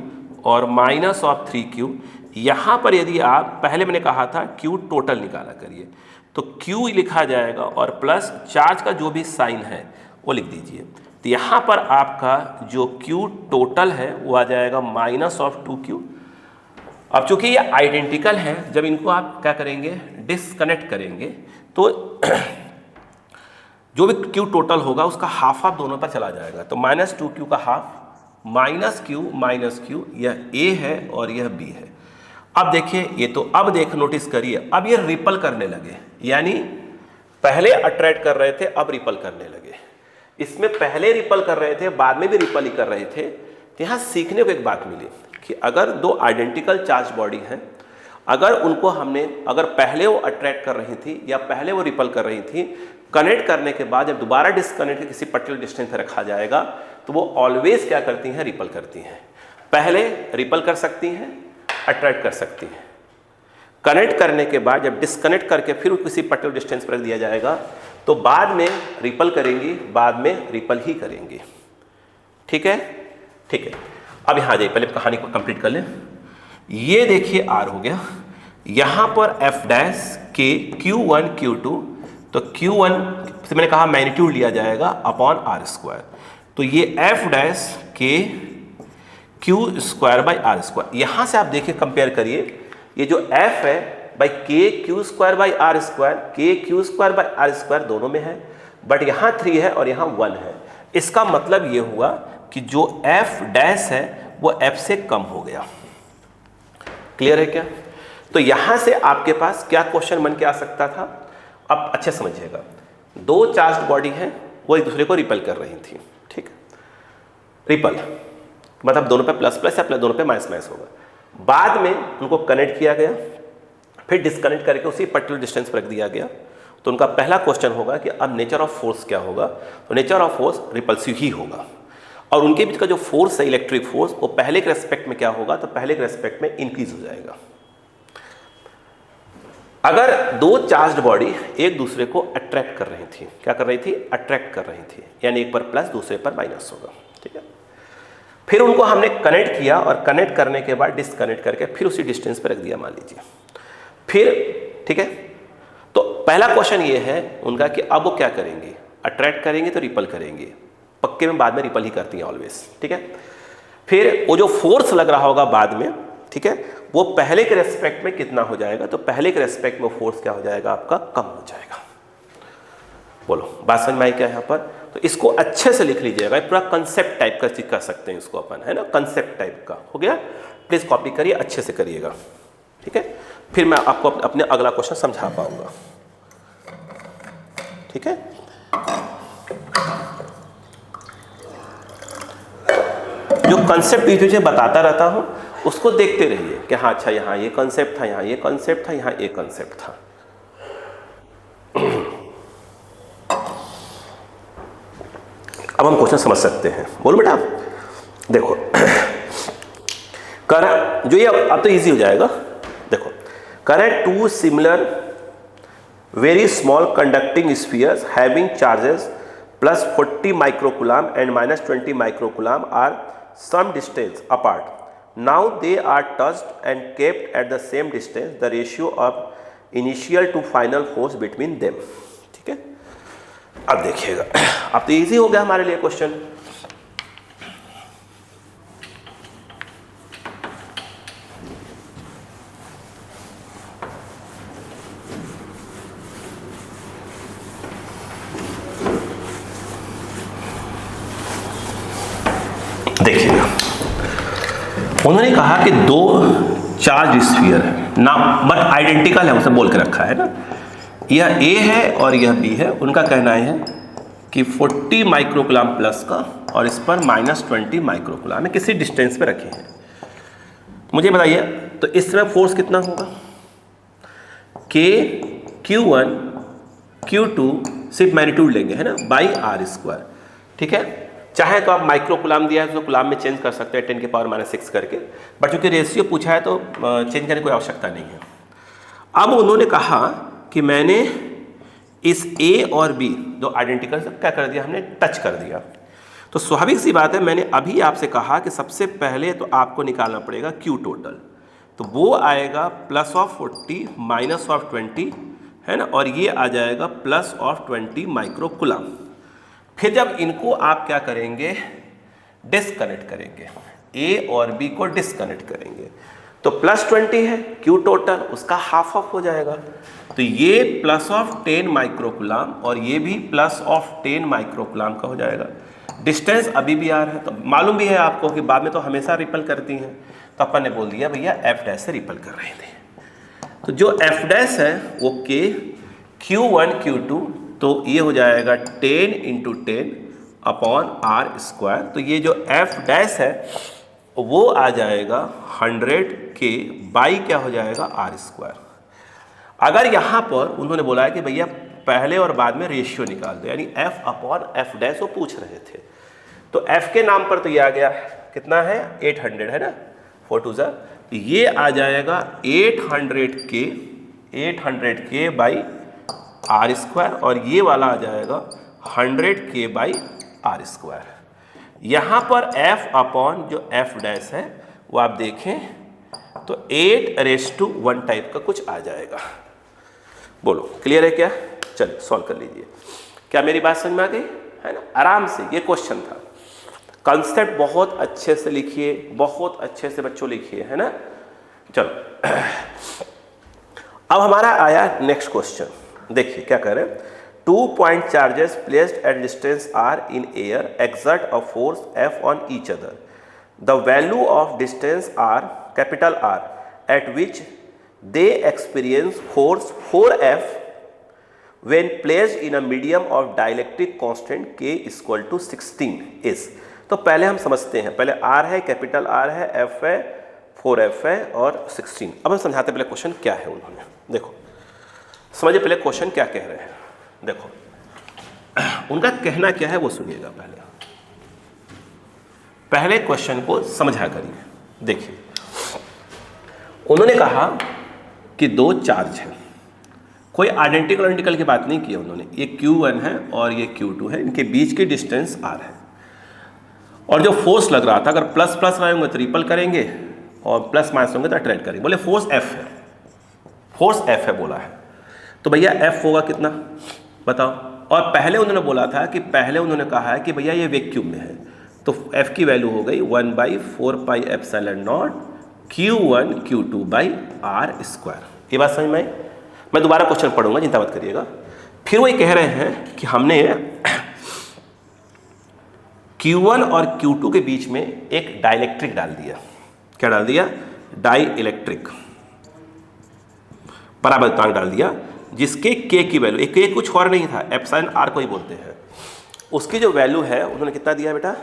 और माइनस ऑफ 3Q, यहां पर यदि आप, पहले मैंने कहा था Q टोटल निकाला करिए, तो Q लिखा जाएगा और प्लस चार्ज का जो भी साइन है वो लिख दीजिए। तो यहां पर आपका जो Q टोटल है वो आ जाएगा माइनस ऑफ 2Q। अब चूंकि ये आइडेंटिकल है, जब इनको आप क्या करेंगे, डिसकनेक्ट करेंगे, तो जो भी Q टोटल होगा उसका हाफ हाफ दोनों पर चला जाएगा। तो माइनस 2Q का हाफ माइनस Q, यह A है और यह B है। अब देखिए ये, तो अब देख नोटिस करिए, अब ये रिपल करने लगे, यानी पहले अट्रैक्ट कर रहे थे अब रिपल करने लगे। इसमें पहले रिपल कर रहे थे बाद में भी रिपल ही कर रहे थे। तो यहाँ सीखने को एक बात मिली कि अगर दो आइडेंटिकल चार्ज बॉडी हैं, अगर उनको हमने, अगर पहले वो अट्रैक्ट कर रही थी या पहले वो रिपल कर रही थी, कनेक्ट करने के बाद जब दोबारा डिस्कनेक्ट किसी पर्टिकुलर डिस्टेंस पर रखा जाएगा तो वो ऑलवेज क्या करती हैं, रिपल करती हैं। पहले रिपल कर सकती हैं, अट्रैक्ट कर सकती हैं। कनेक्ट करने के बाद जब डिस्कनेक्ट करके फिर किसी पर्टिकुलर डिस्टेंस पर रख दिया जाएगा तो बाद में रिपल करेंगी, बाद में रिपल ही करेंगी। ठीक है, ठीक है। अब यहाँ जाइए, पहले कहानी को कंप्लीट कर लें। ये देखिए R हो गया, यहाँ पर F dash K Q1 Q2, तो Q1 से मैंने कहा मैग्नीट्यूड लिया जाएगा अपॉन R²। तो ये F डैश K Q²/R²। यहाँ से आप देखिए, कंपेयर करिए, ये जो F है भाई K Q²/R², K Q²/R² दोनों में है, बट यहाँ 3 है और यहाँ 1 है। इसका मतलब ये हुआ कि जो F डैश है वो F से कम हो गया। क्लियर है क्या? तो यहां से आपके पास क्या क्वेश्चन बन के आ सकता था, अब अच्छे समझिएगा। दो चार्ज बॉडी है, वो एक दूसरे को रिपल कर रही थी, ठीक है, रिपल मतलब दोनों पे प्लस प्लस या दोनों पे माइनस माइनस होगा। बाद में उनको कनेक्ट किया गया, फिर डिस्कनेक्ट करके उसी पर्टिकुलर डिस्टेंस पर रख दिया गया। तो उनका पहला क्वेश्चन होगा कि अब नेचर ऑफ फोर्स क्या होगा, तो नेचर ऑफ फोर्स रिपल्सिव ही होगा। और उनके बीच का जो फोर्स है, इलेक्ट्रिक फोर्स, वो पहले के रेस्पेक्ट में क्या होगा, तो पहले के रेस्पेक्ट में इंक्रीज हो जाएगा। अगर दो चार्ज्ड बॉडी एक दूसरे को अट्रैक्ट कर रही थी, क्या कर रही थी, अट्रैक्ट कर रही थी, यानी एक पर प्लस दूसरे पर माइनस होगा, ठीक है। फिर उनको हमने कनेक्ट किया और कनेक्ट करने के बाद डिस्कनेक्ट करके फिर उसी डिस्टेंस पर रख दिया, मान लीजिए, फिर, ठीक है। तो पहला क्वेश्चन ये है उनका कि अब वो क्या करेंगे, अट्रैक्ट करेंगे तो रिपल करेंगे, पक्के में बाद में रिपल ही करती हैं ऑलवेज, ठीक है। फिर वो जो फोर्स लग रहा होगा बाद में, ठीक है, वो पहले के रेस्पेक्ट में कितना हो जाएगा, तो पहले के रेस्पेक्ट में फोर्स क्या हो जाएगा, आपका कम हो जाएगा। बोलो बात समझ में आई क्या यहाँ पर? तो इसको अच्छे से लिख लीजिएगा, पूरा कंसेप्ट टाइप का चीज कर सकते हैं इसको अपन, है ना, कंसेप्ट टाइप का हो गया। प्लीज कॉपी करिए, अच्छे से करिएगा, ठीक है। फिर मैं आपको अपने अगला क्वेश्चन समझा पाऊंगा, ठीक है। जो कंसेप्ट बीच में बताता रहता हूं उसको देखते रहिए कि हाँ अच्छा यहाँ ये कंसेप्ट था, यहाँ ये कंसेप्ट था, यहाँ ये कंसेप्ट था। अब हम क्वेश्चन समझ सकते हैं। बोलो बेटा, देखो करंट जो ये अब तो इजी हो जाएगा। देखो, current two similar very small conducting spheres having charges plus 40 microcoulomb and minus 20 microcoulomb are some distance apart. Now they are touched and kept at the same distance. The ratio of initial to final force between them. ठीक है, अब देखिएगा, अब तो easy हो गया हमारे लिए क्वेश्चन। देखिएगा, उन्होंने कहा कि दो चार्ज स्फीयर है ना, बट आइडेंटिकल है, उसने बोल के रखा है ना, यह A है और यह B है। उनका कहना है कि 40 माइक्रोकुलाम प्लस का और इस पर माइनस 20 माइक्रोकुलाम है, किसी डिस्टेंस पे रखे हैं। मुझे बताइए तो इस समय फोर्स कितना होगा? K Q1 Q2 सिर्फ मैग्नीट्यूड लेंगे है ना, बाई आर स्क्वायर। ठीक है, चाहे तो आप माइक्रोकुलाम दिया है तो कुलाम में चेंज कर सकते हैं 10 की पावर -6 करके, बट चूंकि रेशियो पूछा है तो चेंज करने की कोई आवश्यकता नहीं है। अब उन्होंने कहा कि मैंने इस A और B दो आइडेंटिकल से क्या कर दिया, हमने टच कर दिया। तो स्वाभाविक सी बात है, मैंने अभी आपसे कहा कि सबसे पहले तो आपको निकालना पड़ेगा Q टोटल, तो वो आएगा प्लस ऑफ 40 माइनस ऑफ 20 है ना, और ये आ जाएगा प्लस ऑफ 20 माइक्रोकुलाम। फिर जब इनको आप क्या करेंगे, डिस्कनेक्ट करेंगे, A और B को डिस्कनेक्ट करेंगे, तो प्लस 20 है Q टोटल, उसका हाफ ऑफ हो जाएगा। तो ये प्लस ऑफ 10 माइक्रोकुलाम और ये भी प्लस ऑफ 10 माइक्रोकुलाम का हो जाएगा। डिस्टेंस अभी भी आ रहा है, तो मालूम भी है आपको कि बाद में तो हमेशा रिपल करती हैं, तो अपन ने बोल दिया भैया F डैश से रिपल कर रहे थे। तो जो F डैश है वो K Q1 Q2, तो ये हो जाएगा 10 × 10 अपॉन आर स्क्वायर। तो ये जो F डैश है वो आ जाएगा 100 K बाई क्या हो जाएगा, आर स्क्वायर। अगर यहाँ पर उन्होंने बोला है कि भैया पहले और बाद में रेशियो निकाल दो, यानी F अपॉन F डैश वो पूछ रहे थे, तो F के नाम पर तो ये आ गया कितना है 800 है ना, 4 2 ज़ा, ये आ जाएगा 800 K बाई आर स्क्वायर, और ये वाला आ जाएगा 100 K बाई आर स्क्वायर। यहाँ पर F अपॉन जो F डैश है वो आप देखें तो 8:1 टाइप का कुछ आ जाएगा। बोलो क्लियर है क्या? चलिए सॉल्व कर लीजिए। क्या मेरी बात समझ में आ गई है ना? आराम से, ये क्वेश्चन था, कंसेप्ट बहुत अच्छे से लिखिए, बहुत अच्छे से बच्चों लिखिए, है ना। चलो अब हमारा आया नेक्स्ट क्वेश्चन, देखिए क्या करें। 2 point charges placed at distance r in air exert a force F on each other. The value of distance r, capital R, at which they experience force 4F when placed in a medium of dielectric constant K equal to 16 is। तो पहले हम समझते हैं, पहले R है, capital R है, F है, 4F है और 16। अब हम समझाते पहले क्वेश्चन क्या है। उन्होंने देखो समझिए पहले क्वेश्चन क्या कह रहे हैं। देखो उनका कहना क्या है वो सुनिएगा। पहले क्वेश्चन को समझा करिए। देखिए उन्होंने कहा कि दो चार्ज हैं, कोई आइडेंटिकल की बात नहीं की उन्होंने, ये Q1 है और ये Q2 है, इनके बीच की डिस्टेंस R है, और जो फोर्स लग रहा था, अगर प्लस प्लस रहेंगे तो रिपल करेंगे और प्लस माइनस होंगे तो अट्रैक्ट करेंगे। बोले फोर्स F है, फोर्स F है बोला है, तो भैया F होगा कितना बताओ। और पहले उन्होंने बोला था कि पहले उन्होंने कहा है कि भैया ये वैक्यूम में है, तो F की वैल्यू हो गई 1/4πε0 Q1 Q2 by are square. ये बात समझ में आई? मैं दोबारा क्वेश्चन पढ़ूंगा, चिंता मत करिएगा। फिर वो ये कह रहे हैं कि हमने Q1 और Q2 के बीच में एक डाइलेक्ट्रिक डाल दिया। क्या डाल दिया? डाई इलेक्ट्रिक परावर्तक डाल दिया, जिसके K की वैल्यू, एक K कुछ और नहीं था, एप्सिलॉन R को ही बोलते हैं। उसकी जो वैल्यू है उन्होंने कितना दिया बेटा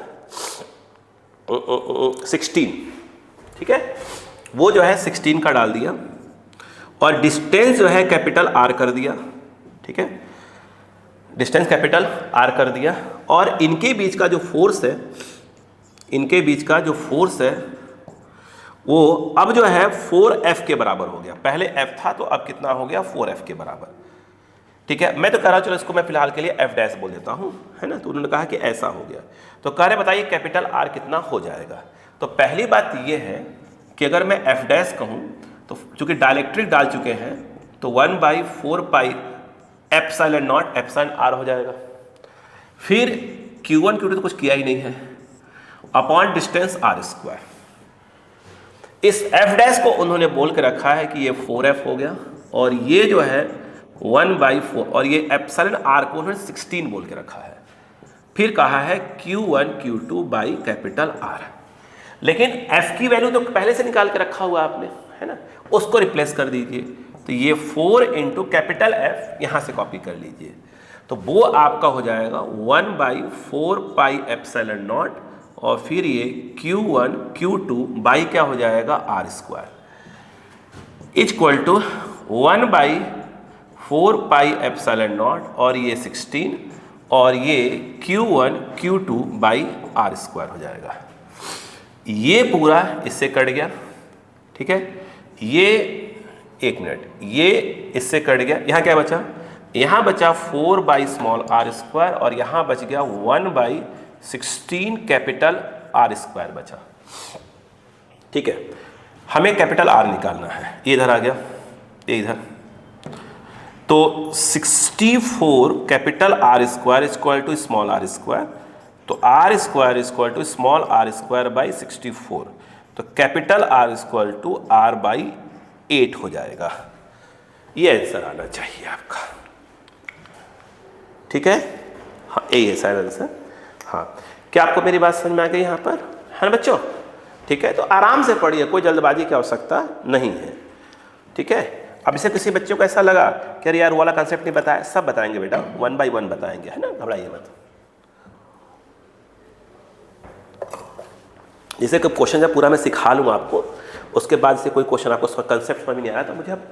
16। ठीक है, वो जो है 16 का डाल दिया, और डिस्टेंस जो है कैपिटल R कर दिया। ठीक है, डिस्टेंस कैपिटल R कर दिया, और इनके बीच का जो फोर्स है, इनके बीच का जो फोर्स है वो अब जो है 4f के बराबर हो गया। पहले f था तो अब कितना हो गया, 4f के बराबर। ठीक है, मैं तो कह रहा हूँ चलो इसको मैं फिलहाल के लिए f डैश बोल देता हूँ, है ना। तो उन्होंने कहा कि ऐसा हो गया, तो कह रहे बताइए कैपिटल R कितना हो जाएगा। तो पहली बात ये है कि अगर मैं f डैश कहूँ तो चूंकि डायलेक्ट्रिक डाल चुके हैं तो 1/4 pi epsilon not epsilon R हो जाएगा। फिर Q1 Q2 तो कुछ किया ही नहीं है, अपॉन डिस्टेंस R²। इस f डैश को उन्होंने बोल के रखा है कि ये 4f हो गया, और ये जो है 1/4, और ये एप्सिलॉन R को उन्होंने 16 बोल के रखा है। फिर कहा है Q1 Q2 by capital R। लेकिन f की वैल्यू तो पहले से निकाल के रखा हुआ आपने, है ना, उसको रिप्लेस कर दीजिए। तो ये 4 इंटू कैपिटल F यहाँ से कॉपी कर लीजिए, तो वो आपका हो जाएगा 1/4 पाई एप्सिलॉन नॉट, और फिर ये Q1 Q2 बाई क्या हो जाएगा R² equal to 1/4 pi epsilon naught, और ये 16, और ये Q1 Q2 बाई R² हो जाएगा। ये पूरा इससे कट गया, ठीक है। ये एक मिनट, ये इससे कट गया, यहाँ क्या बचा, यहाँ बचा 4/r², और यहाँ बच गया 1/16 कैपिटल R² बचा। ठीक है, हमें कैपिटल R निकालना है, ये इधर आ गया, ये इधर। तो 64 capital R² equal to small r², तो R² equal to small r² by 64, तो capital R equal to R/8 हो जाएगा। ये आंसर आना चाहिए आपका, ठीक है। हाँ, यही है शायद आंसर। हाँ, क्या आपको मेरी बात समझ में आ गई यहाँ पर, है ना बच्चों? ठीक है, तो आराम से पढ़िए, कोई जल्दबाजी की आवश्यकता नहीं है, ठीक है। अब इसे किसी बच्चों को ऐसा लगा कि अरे यार वो वाला कंसेप्ट नहीं बताया, सब बताएंगे बेटा, 1 बाई 1 बताएंगे, है ना, घबराइए मत। जैसे कि क्वेश्चन जब पूरा मैं सिखा लूँ आपको, उसके बाद से कोई क्वेश्चन आपको कंसेप्ट समझ में नहीं आ रहा तो मुझे आप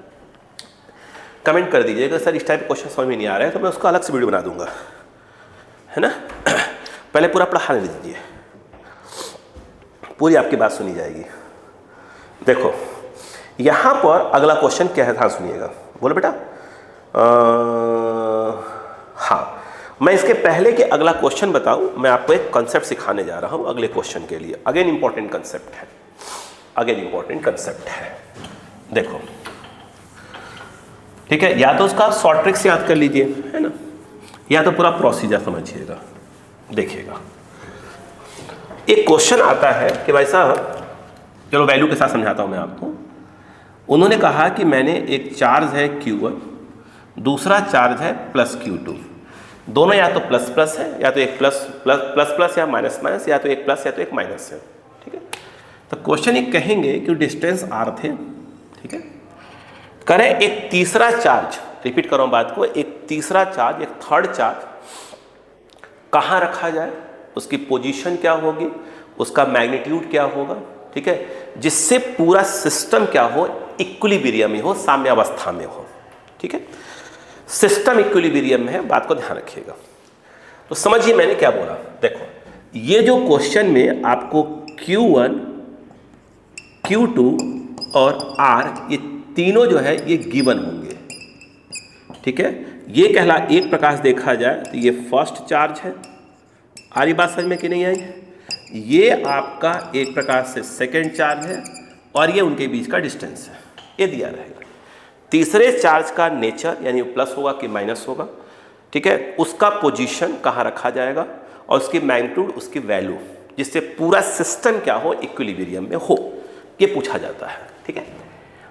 कमेंट कर दीजिएगा सर इस टाइप के क्वेश्चन समझ में नहीं आ रहे हैं, तो मैं उसका अलग से वीडियो बना दूंगा, है ना। पहले पूरा पढ़ा ले लीजिए, पूरी आपकी बात सुनी जाएगी। देखो यहाँ पर अगला क्वेश्चन क्या है, हाँ सुनिएगा, बोलो बेटा। हाँ, मैं इसके पहले कि अगला क्वेश्चन बताऊं, मैं आपको एक कॉन्सेप्ट सिखाने जा रहा हूं अगले क्वेश्चन के लिए। अगेन इंपॉर्टेंट कंसेप्ट है, अगेन इंपॉर्टेंट कंसेप्ट है। देखो ठीक है, या तो उसका शॉर्ट ट्रिक्स याद कर लीजिए, है ना, या तो पूरा प्रोसीजर समझिएगा। देखिएगा, एक क्वेश्चन आता है कि भाई साहब, चलो वैल्यू के साथ समझाता हूं मैं आपको। उन्होंने कहा कि मैंने एक चार्ज है Q1, दूसरा चार्ज है प्लस Q2, दोनों या तो प्लस प्लस है, या तो एक प्लस प्लस प्लस प्लस या माइनस माइनस, या तो एक प्लस या तो एक माइनस है, ठीक है। तो क्वेश्चन ये कहेंगे कि डिस्टेंस R थे, ठीक है। करें एक तीसरा चार्ज, रिपीट करो बात को, एक तीसरा चार्ज, एक थर्ड चार्ज कहाँ रखा जाए, उसकी पोजीशन क्या होगी, उसका मैग्नीट्यूड क्या होगा, ठीक है, जिससे पूरा सिस्टम क्या हो, इक्विलिब्रियम में हो, साम्यावस्था में हो, ठीक है। सिस्टम इक्विलिब्रियम में है, बात को ध्यान रखिएगा। तो समझिए मैंने क्या बोला। देखो ये जो क्वेश्चन में आपको Q1 Q2 और R, ये तीनों जो है ये गिवन होंगे, ठीक है। ये कहला एक प्रकार से देखा जाए तो ये फर्स्ट चार्ज है, आ रही बात समझ में कि नहीं आई? ये आपका एक प्रकार से सेकंड चार्ज है, और ये उनके बीच का डिस्टेंस है, ये दिया रहेगा। तीसरे चार्ज का नेचर यानी प्लस होगा कि माइनस होगा, ठीक है, उसका पोजीशन कहाँ रखा जाएगा, और उसकी मैग्नीट्यूड, उसकी वैल्यू, जिससे पूरा सिस्टम क्या हो, इक्विलिब्रियम में हो, ये पूछा जाता है, ठीक है।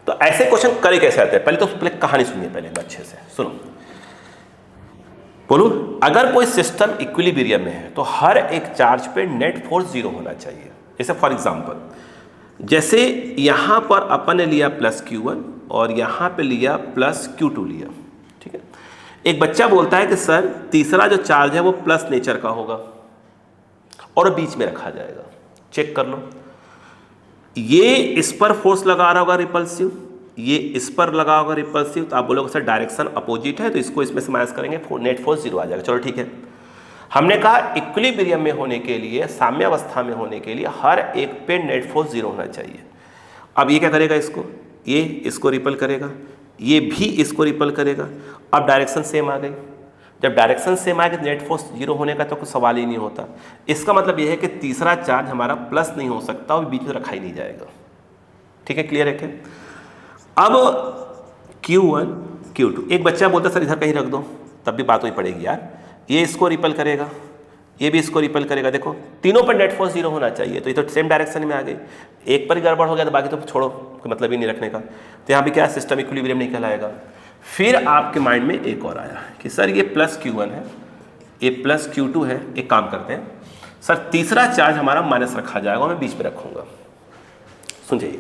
तो ऐसे क्वेश्चन करे कैसे आते हैं, पहले कहानी सुनिए, पहले अच्छे से सुनो। बोलूं, अगर कोई सिस्टम इक्विलिब्रियम में है तो हर एक चार्ज पे नेट फोर्स 0 होना चाहिए। जैसे फॉर एग्जांपल, जैसे यहाँ पर अपन ने लिया प्लस Q1 और यहाँ पे लिया प्लस Q2 लिया, ठीक है। एक बच्चा बोलता है कि सर तीसरा जो चार्ज है वो प्लस नेचर का होगा और बीच में रखा जाएगा। चेक कर लो, ये इस पर फोर्स लगा रहा होगा रिपल्सिव, ये इस पर लगा होगा रिपल्सिव, तो आप बोलोगे सर डायरेक्शन अपोजिट है तो इसको इसमें से माइनस करेंगे, नेट फोर्स 0 आ जाएगा। चलो ठीक है, हमने कहा इक्विलिब्रियम में होने के लिए, साम्यावस्था में होने के लिए हर एक पे नेट फोर्स 0 होना चाहिए। अब ये क्या करेगा, ये इसको रिपल करेगा, ये भी इसको रिपल करेगा। अब डायरेक्शन सेम आ गई। जब डायरेक्शन सेम आए कि नेट फोर्स 0 होने का तो कुछ सवाल ही नहीं होता। इसका मतलब यह है कि तीसरा चार्ज हमारा प्लस नहीं हो सकता और बीच में रखा ही नहीं जाएगा। ठीक है, क्लियर है क्या? अब Q1 Q2, एक बच्चा बोलता सर इधर कहीं रख दो, तब भी बात वही पड़ेगी यार। ये इसको रिपल करेगा, ये भी इसको रिपल करेगा। देखो तीनों पर नेट फोर्स 0 होना चाहिए, तो ये तो सेम डायरेक्शन में आ गई। एक पर गड़बड़ हो गया तो बाकी तो छोड़ो, कोई मतलब ही नहीं रखने का। तो यहाँ भी क्या सिस्टम इक्विलिब्रियम नहीं कहलाएगा। फिर आपके माइंड में एक और आया कि सर ये प्लस Q1 है, ये प्लस Q2 है। एक काम करते हैं सर, तीसरा चार्ज हमारा माइनस रखा जाएगा, मैं बीच में रखूँगा। सुनिए,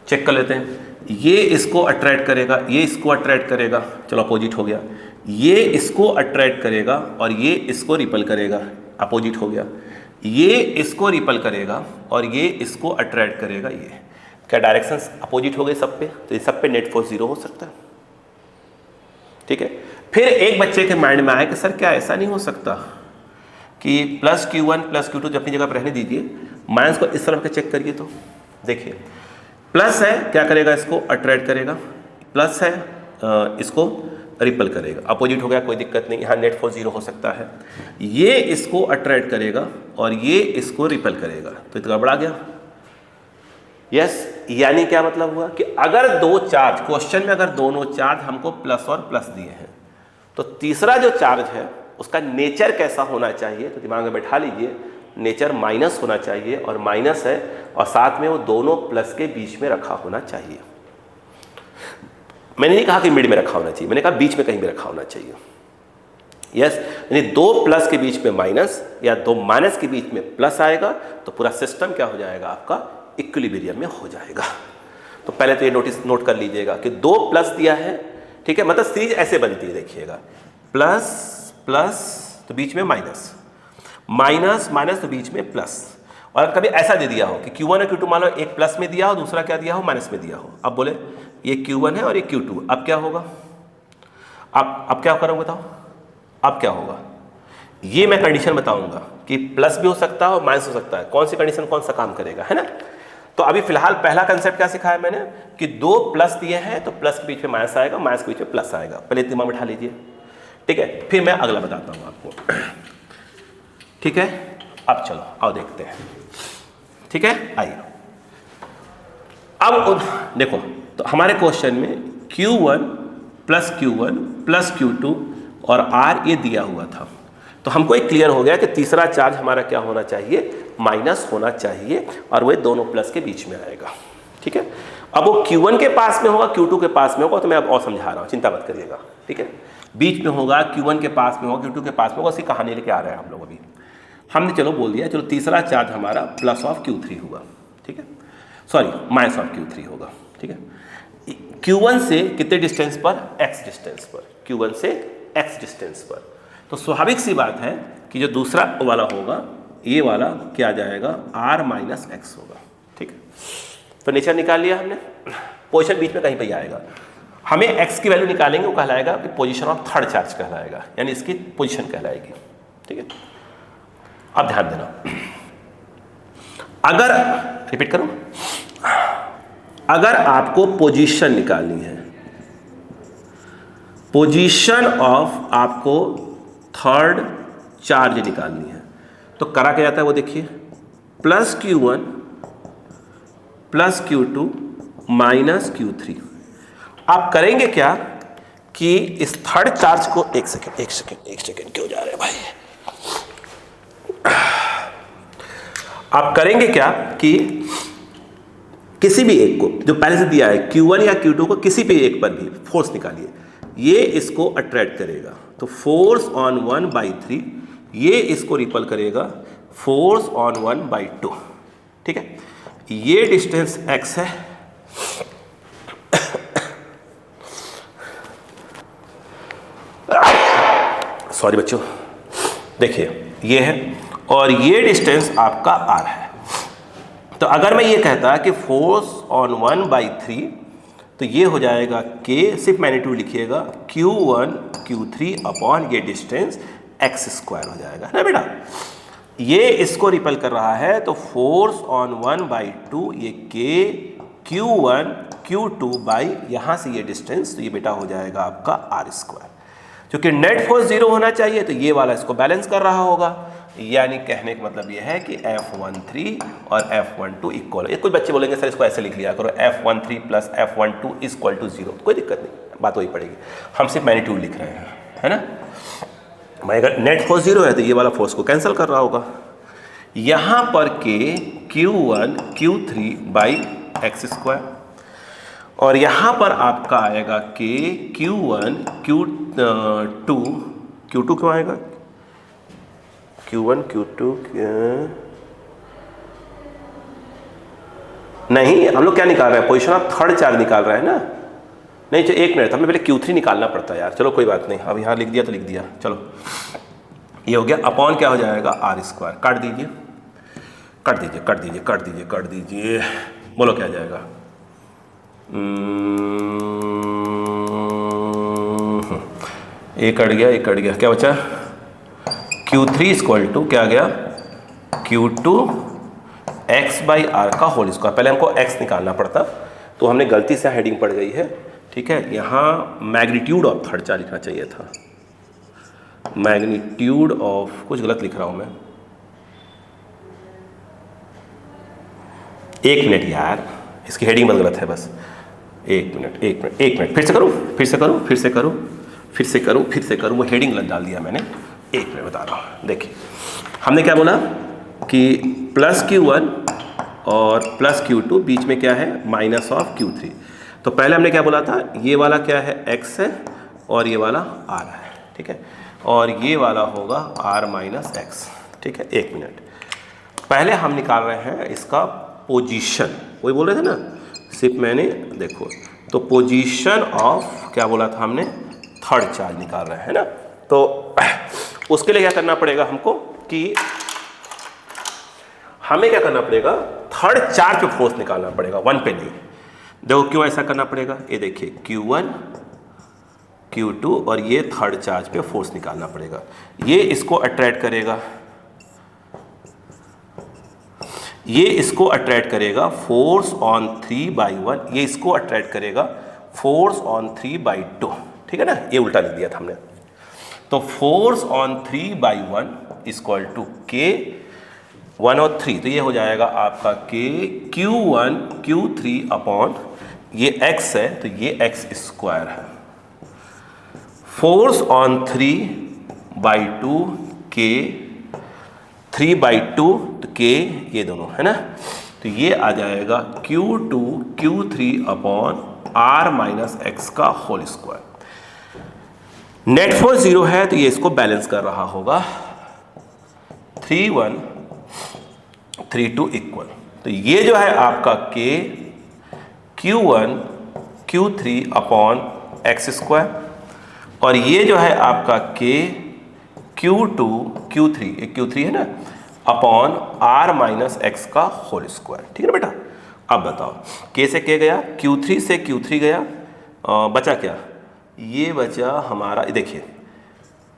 चेक कर लेते हैं। ये इसको अट्रैक्ट करेगा, ये इसको अट्रैक्ट करेगा, चलो अपोजिट हो गया। ये इसको अट्रैक्ट करेगा और ये इसको रिपल करेगा, अपोजिट हो गया। ये इसको रिपल करेगा और ये इसको अट्रैक्ट करेगा। ये क्या डायरेक्शंस अपोजिट हो गए सब पे, तो ये सब पे नेट फोर्स 0 हो सकता है। ठीक है, फिर एक बच्चे के माइंड में आया कि सर क्या ऐसा नहीं हो सकता कि प्लस Q1 प्लस Q2 जो अपनी जगह पर रहने दीजिए, माइनस को इस तरफ के चेक करिए। तो देखिए प्लस है, क्या करेगा, इसको अट्रैक्ट करेगा, प्लस है इसको रिपल करेगा, अपोजिट हो गया, कोई दिक्कत नहीं, यहाँ नेट फोर्स 0 हो सकता है। ये इसको अट्रैक्ट करेगा और ये इसको रिपल करेगा, तो इतना गड़बड़ा गया। यस, यानी क्या मतलब हुआ कि अगर दो चार्ज, क्वेश्चन में अगर दोनों चार्ज हमको प्लस और प्लस दिए हैं, तो तीसरा जो चार्ज है उसका नेचर कैसा होना चाहिए, तो दिमाग में बैठा लीजिए, नेचर माइनस होना चाहिए, और माइनस है और साथ में वो दोनों प्लस के बीच में रखा होना चाहिए। मैंने नहीं कहा कि मिड में रखा होना चाहिए, मैंने कहा बीच में कहीं भी रखा होना चाहिए। यस, यानी दो प्लस के बीच में माइनस या दो माइनस के बीच में प्लस आएगा तो पूरा सिस्टम क्या हो जाएगा, आपका इक्विलिब्रियम में हो जाएगा। तो पहले तो ये नोट कर लीजिएगा कि दो प्लस दिया है, ठीक है, मतलब सीरीज ऐसे बनती है, देखिएगा, प्लस प्लस तो बीच में माइनस, माइनस माइनस तो बीच में प्लस। और कभी ऐसा दे दिया हो कि Q1 और Q2 मान लो एक प्लस में दिया हो, दूसरा क्या दिया हो, माइनस में दिया हो। अब बोले ये Q1 है और ये Q2, अब क्या होगा, अब क्या करोगे बताओ, अब क्या होगा? ये मैं कंडीशन बताऊंगा कि प्लस भी हो सकता है और माइनस हो सकता है, कौन सी कंडीशन कौन सा काम करेगा, है ना। तो अभी फिलहाल पहला कंसेप्ट क्या सिखाया मैंने कि दो प्लस दिए हैं तो प्लस के बीच में माइनस आएगा, माइनस के बीच में प्लस आएगा, पहले दिमाग में बिठा लीजिए। ठीक है, फिर मैं अगला बताता हूँ आपको। ठीक है, अब चलो आओ देखते हैं। ठीक है, आइए अब देखो, तो हमारे क्वेश्चन में Q1 प्लस Q2 और R ये दिया हुआ था, तो हमको एक क्लियर हो गया कि तीसरा चार्ज हमारा क्या होना चाहिए, माइनस होना चाहिए, और वह दोनों प्लस के बीच में आएगा। ठीक है, अब वो Q1 के पास में होगा, Q2 के पास में होगा, तो मैं अब और समझा रहा हूँ, चिंता मत करिएगा। ठीक है, बीच में होगा, Q1 के पास में होगा, Q2 के पास में होगा, उसकी कहानी लेके आ रहे हैं हम लोग। अभी हमने चलो बोल दिया, चलो तीसरा चार्ज हमारा प्लस ऑफ Q3 होगा, ठीक है, सॉरी माइनस ऑफ Q3 होगा। ठीक है, Q1 से कितने डिस्टेंस पर, x डिस्टेंस पर, Q1 से x डिस्टेंस पर। तो स्वाभाविक सी बात है कि जो दूसरा वाला होगा, ये वाला क्या जाएगा, r माइनस एक्स होगा। ठीक है, तो नेचर निकाल लिया हमने, पोजीशन बीच में कहीं पर आएगा, हमें x की वैल्यू निकालेंगे, वो कहलाएगा कि पोजीशन ऑफ थर्ड चार्ज कहलाएगा, यानी इसकी पोजीशन कहलाएगी। ठीक है, अब ध्यान देना, अगर रिपीट करूं, अगर आपको पोजीशन निकालनी है, पोजीशन ऑफ आपको थर्ड चार्ज निकालनी है, तो करा क्या जाता है वो देखिए, plus Q1 plus Q2 minus Q3। आप करेंगे क्या कि इस थर्ड चार्ज को एक सेकेंड क्यों जा रहे हैं भाई, आप करेंगे क्या कि किसी भी एक को जो पहले से दिया है, Q1 या Q2 को किसी भी एक पर भी फोर्स निकालिए, ये इसको अट्रैक्ट करेगा, तो फोर्स ऑन 1/3, ये इसको रिपल करेगा, फोर्स ऑन 1/2। ठीक है, ये डिस्टेंस x है, सॉरी बच्चों, देखिए ये है, और ये डिस्टेंस आपका r है। तो अगर मैं ये कहता कि फोर्स ऑन 1/3, तो ये हो जाएगा k, सिर्फ मैग्नीट्यूड लिखिएगा, Q1 Q3 अपॉन ये डिस्टेंस x² हो जाएगा ना बेटा। ये इसको रिपल कर रहा है, तो फोर्स ऑन 1/2 ये k Q1 Q2 बाई यहाँ से ये डिस्टेंस, तो ये बेटा हो जाएगा आपका आर स्क्वायर। क्योंकि नेट फोर्स जीरो होना चाहिए तो ये वाला इसको बैलेंस कर रहा होगा, यानी कहने का मतलब ये है कि F13 और F12 इक्वल है। कुछ बच्चे बोलेंगे सर इसको ऐसे लिख लिया करो, F13 plus F12 equal to 0, कोई दिक्कत नहीं, बात वही पड़ेगी, हम सिर्फ मैग्नीट्यूड लिख रहे हैं, है ना। मैं अगर नेट फोर्स जीरो है तो ये वाला फोर्स को कैंसिल कर रहा होगा। यहाँ पर के Q1 Q3 by x square, और यहाँ पर आपका आएगा के Q1 Q2 क्यों आएगा, Q1 Q2 नहीं, हम लोग क्या निकाल रहे हैं, पोजीशन ऑफ थर्ड चार्ज निकाल रहे हैं ना। नहीं तो एक मिनट, हमें पहले Q3 निकालना पड़ता है यार, चलो कोई बात नहीं, अब यहाँ लिख दिया तो लिख दिया, चलो ये हो गया। अपॉन क्या हो जाएगा आर स्क्वायर, काट दीजिए काट दीजिए काट दीजिए काट दीजिए काट दीजिए, बोलो क्या जाएगा, एक कट गया, एक कट गया, क्या बचा, Q3 इक्वल टू क्या गया, Q2 x बाई आर का होल स्क्वायर। पहले हमको x निकालना पड़ता, तो हमने गलती से हेडिंग पड़ गई है, ठीक है। यहाँ मैग्नीट्यूड ऑफ थर्ड चार्ज लिखना चाहिए था, मैग्नीट्यूड ऑफ, कुछ गलत लिख रहा हूँ मैं, एक मिनट यार, इसकी हेडिंग बहुत गलत है, बस एक मिनट एक मिनट एक मिनट, फिर से करूँ फिर से करूँ फिर से करूँ फिर से करूँ फिर से करूँ, वो हेडिंग गलत डाल दिया मैंने, एक मिनट बता रहा हूँ। देखिए हमने क्या बोला कि प्लस Q1 और प्लस Q2 बीच में क्या है, माइनस ऑफ Q3। तो पहले हमने क्या बोला था, ये वाला क्या है, x है और ये वाला r है, ठीक है, और ये वाला होगा r माइनस एक्स, ठीक है। एक मिनट, पहले हम निकाल रहे हैं इसका पोजीशन, वही बोल रहे थे ना, सिर्फ मैंने देखो, तो पोजीशन ऑफ क्या बोला था हमने, थर्ड चार्ज निकाल रहे हैं ना। तो उसके लिए क्या करना पड़ेगा हमको, कि हमें क्या करना पड़ेगा, थर्ड चार्ज पे फोर्स निकालना पड़ेगा, वन पे नहीं। देखो क्यों ऐसा करना पड़ेगा, ये देखिए Q1 Q2 और ये थर्ड चार्ज पे फोर्स निकालना पड़ेगा। ये इसको अट्रैक्ट करेगा, ये इसको अट्रैक्ट करेगा फोर्स ऑन 3/1, ये इसको अट्रैक्ट करेगा फोर्स ऑन 3/2, ठीक है ना, ये उल्टा लिख दिया था हमने। तो फोर्स ऑन 3/1 इक्वल टू के 1 और 3, तो ये हो जाएगा आपका के Q1 Q3 अपॉन ये x है तो ये x स्क्वायर है, फोर्स ऑन 3/2 के 3/2 तो के ये दोनों है ना, तो ये आ जाएगा Q2 Q3 upon r minus x का whole square. Net force zero है तो ये इसको बैलेंस कर रहा होगा, 3 1 3 2 इक्वल। तो ये जो है आपका के Q1 Q3 upon x square, और ये जो है आपका के Q2 Q3, एक Q3 है ना, अपॉन r माइनस एक्स का होल स्क्वायर, ठीक है ना बेटा। अब बताओ के से के गया, Q3 से Q3 गया, बचा क्या, ये बचा हमारा, देखिए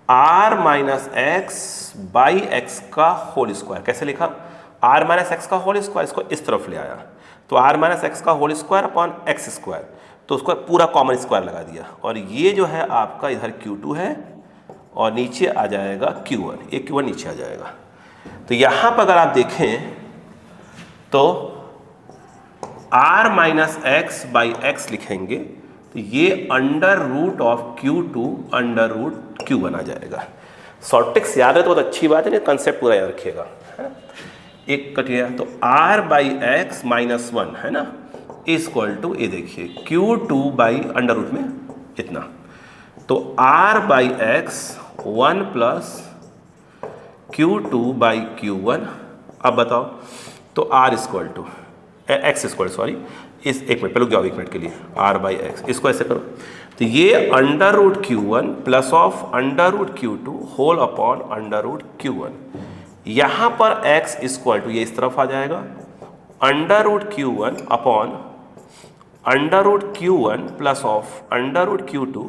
r minus x by x का होल स्क्वायर। कैसे लिखा, r माइनस एक्स का होल स्क्वायर, इसको इस तरफ ले आया, तो r माइनस एक्स का whole square upon x square, तो उसको पूरा कॉमन स्क्वायर लगा दिया, और ये जो है आपका इधर Q2 है और नीचे आ जाएगा Q1, ये Q1 नीचे आ जाएगा। तो यहाँ पर अगर आप देखें तो r minus x by x लिखेंगे तो ये under root of Q2 under root Q1 आ जाएगा। शॉर्ट ट्रिक्स याद है तो बहुत अच्छी बात है, नहीं कंसेप्ट पूरा याद रखिएगा, है ना। एक कट गया तो r बाई एक्स माइनस 1 है ना, इक्वल टू ये देखिए Q2 बाई अंडर रूट में इतना, तो r बाई एक्स 1 प्लस Q2 बाई Q1। अब बताओ तो r equal to x equal, sorry इस एक मिनट पहले जाओ, एक मिनट के लिए r बाई एक्स, इसको ऐसे करो, तो ये under root Q1 plus of under root Q2 whole upon under root Q1। यहाँ पर x इक्वल टू ये इस तरफ आ जाएगा, under root Q1 upon under root Q1 plus of under root Q2,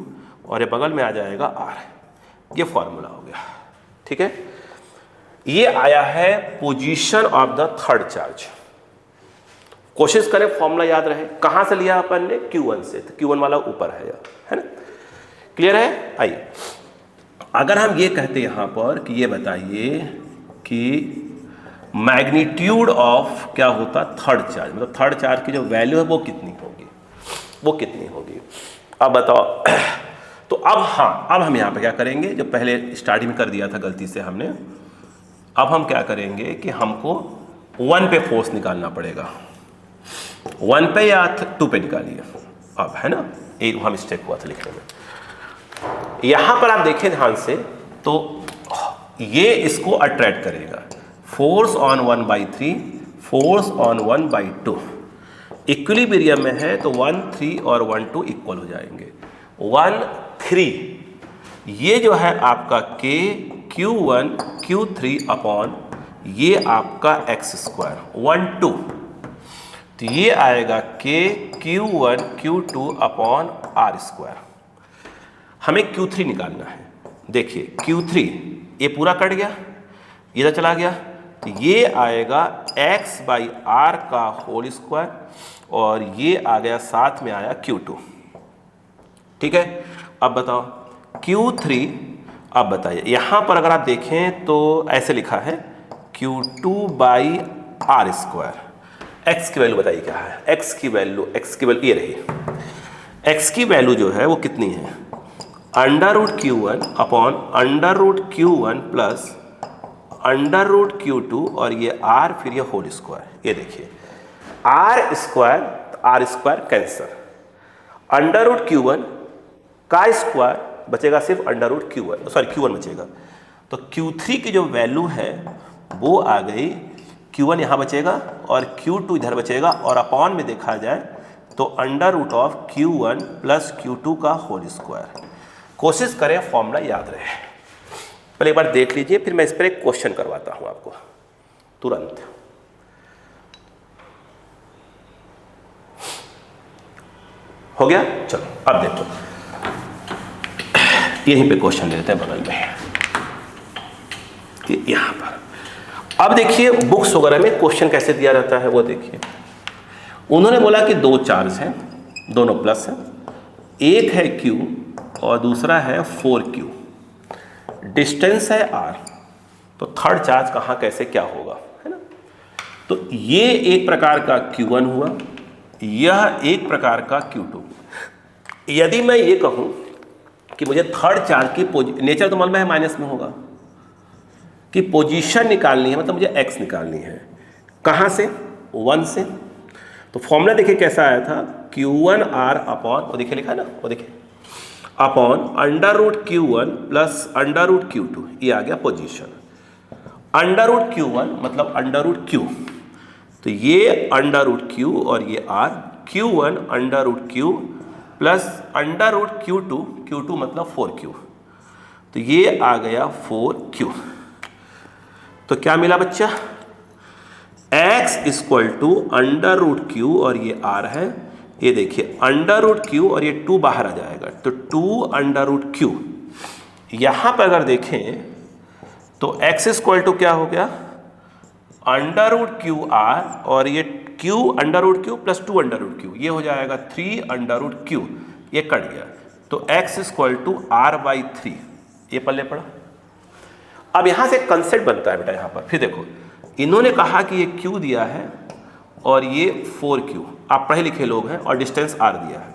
और ये बगल में आ जाएगा r। ये फॉर्मूला हो गया, ठीक है। ये आया है position of the third charge. कोशिश करें फॉर्मूला याद रहे। कहाँ से लिया अपन ने? Q1 से, तो Q1 वाला ऊपर है ना? क्लियर है? आइए, अगर हम ये कहते यहाँ पर कि ये बताइए कि मैग्नीट्यूड ऑफ क्या होता थर्ड चार्ज, मतलब थर्ड चार्ज की जो वैल्यू है वो कितनी होगी, वो कितनी होगी, अब बताओ। तो अब हाँ, अब हम यहाँ पे क्या करेंगे, जो पहले स्टार्टिंग में कर दिया था गलती से हमने, अब हम क्या करेंगे कि हमको 1 पे फोर्स निकालना पड़ेगा। 1 पे या 2 पे निकालिए अब, है ना? एक वहाँ मिस्टेक हुआ था लिखने में। यहाँ पर आप देखें ध्यान से, तो ये इसको अट्रैक्ट करेगा। Force on 1/3, force on 1/2 equilibrium में है, तो 1 3 और 1 2 इक्वल हो जाएंगे। 1 3 ये जो है आपका K Q1 Q3 अपॉन ये आपका x²। 1 2 तो ये आएगा K Q1 Q2 upon r²। हमें Q3 निकालना है। देखिए Q3 ये पूरा कट गया, इधर चला गया, तो ये आएगा x/r का होल स्क्वायर, और ये आ गया साथ में आया Q2। ठीक है, अब बताओ Q3, अब बताइए यहाँ पर अगर आप देखें तो ऐसे लिखा है Q2/r²। x की वैल्यू बताइए क्या है? x की वैल्यू ये रही। x की वैल्यू जो है वो कितनी है? √Q1 upon √Q1 plus √Q2 और ये r फिर ये होल स्क्वायर। ये देखिए r² कैंसर, √Q1 का स्क्वायर बचेगा सिर्फ √Q1, सॉरी Q1 बचेगा। तो Q3 की जो वैल्यू है वो आ गई, Q1 यहाँ बचेगा और Q2 इधर बचेगा, और अपॉन में देखा जाए तो √Q1 प्लस Q2 का होल स्क्वायर। कोशिश करें फॉर्मूला याद रहे। पहले एक बार देख लीजिए, फिर मैं इस पर एक क्वेश्चन करवाता हूं आपको तुरंत। हो गया? चलो अब देखो, यहीं पे क्वेश्चन ले लेते हैं बगल में, यहां पर। अब देखिए बुक्स वगैरह में क्वेश्चन कैसे दिया जाता है वो देखिए। उन्होंने बोला कि 2 चार्ज हैं, दोनों प्लस हैं, एक है Q और दूसरा है 4Q, डिस्टेंस है r, तो थर्ड चार्ज कहाँ कैसे क्या होगा, है ना? तो ये एक प्रकार का Q1 हुआ, यह एक प्रकार का Q2। यदि मैं ये कहूँ कि मुझे थर्ड चार्ज की नेचर तो मालूम है माइनस में होगा, कि पोजीशन निकालनी है, मतलब मुझे x निकालनी है, कहाँ से? 1 से। तो फॉर्मूला देखिए कैसा आया था, Q1r अपॉन, वो देखिए लिखा है ना, वो देखिए अपॉन √Q1 प्लस √Q2, ये आ गया पोजीशन। √Q1 मतलब √Q, तो ये √Q और ये r, Q1 √Q plus √Q2, Q2 मतलब 4Q, तो ये आ गया 4Q। तो क्या मिला बच्चा? x √Q और ये r है, ये देखिए √Q और ये 2 बाहर आ जाएगा, तो 2 √Q। यहां पर अगर देखें तो x क्या हो गया? √QR और ये Q √Q प्लस 2 √Q, ये हो जाएगा 3 √Q, ये कट गया, तो x r/3, ये पल्ले पड़ा। अब यहां से कंसेप्ट बनता है बेटा, यहां पर फिर देखो, इन्होंने कहा कि ये Q दिया है और ये 4Q, आप पढ़े लिखे लोग हैं, और डिस्टेंस r दिया है।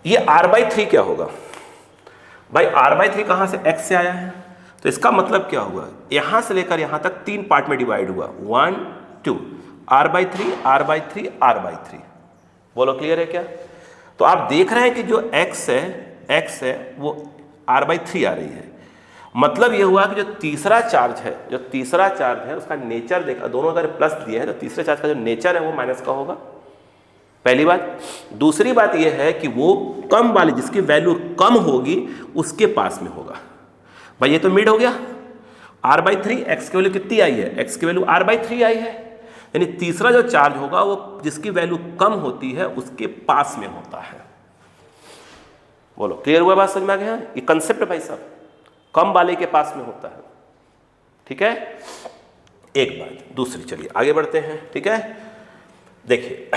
ये r/3 क्या होगा भाई? r/3 कहां से? x से आया है, तो इसका मतलब क्या हुआ? यहां से लेकर यहां तक 3 पार्ट में डिवाइड हुआ, 1 2, r/3 r/3 r/3। बोलो क्लियर है क्या? तो आप देख रहे हैं कि जो x है वो r/3 आ रही है। मतलब ये हुआ कि जो तीसरा चार्ज है उसका नेचर देखा, दोनों अगर प्लस दिए हैं तो तीसरे चार्ज का जो नेचर है वो माइनस का होगा, पहली बात। दूसरी बात ये है कि वो कम वाली, जिसकी वैल्यू कम होगी उसके पास में होगा। भाई ये तो मिड हो गया, r/3, x की वैल्यू कितनी आई है? x की वैल्यू r/3 आई है, यानी तीसरा जो चार्ज होगा वो जिसकी वैल्यू कम होती है उसके पास में होता है। बोलो क्लियर हुआ? बात समझ में आ गया? ये कंसेप्ट भाई साहब, कम वाले के पास में होता है। ठीक है, एक बात। दूसरी, चलिए आगे बढ़ते हैं। ठीक है, देखिए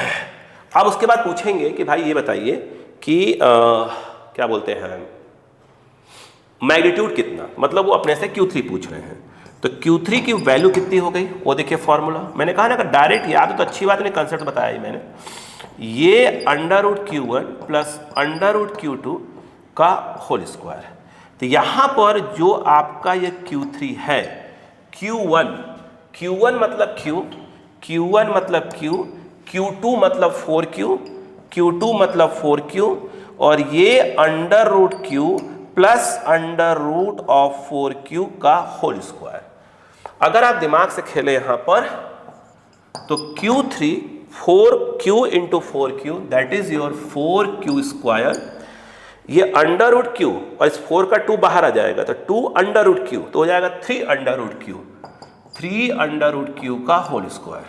अब उसके बाद पूछेंगे कि भाई ये बताइए कि क्या बोलते हैं मैग्नीट्यूड कितना, मतलब वो अपने से Q3 पूछ रहे हैं। तो Q3 की वैल्यू कितनी हो गई वो देखिए फॉर्मूला, मैंने कहा ना अगर डायरेक्ट याद हो तो अच्छी बात नहीं, कंसेप्ट बताया ही मैंने। ये √Q1 प्लस √Q2 का होल स्क्वायर। तो यहाँ पर जो आपका ये Q3 है, Q1 मतलब Q, Q1 मतलब Q, Q2 मतलब 4Q, Q2 मतलब 4Q, और ये √Q प्लस √4Q का होल स्क्वायर। अगर आप दिमाग से खेले यहां पर तो Q3 4Q into 4Q that is your 4Q square, ये √Q और इस 4 का 2 बाहर आ जाएगा तो 2 √Q तो हो जाएगा 3 √Q का होल स्क्वायर।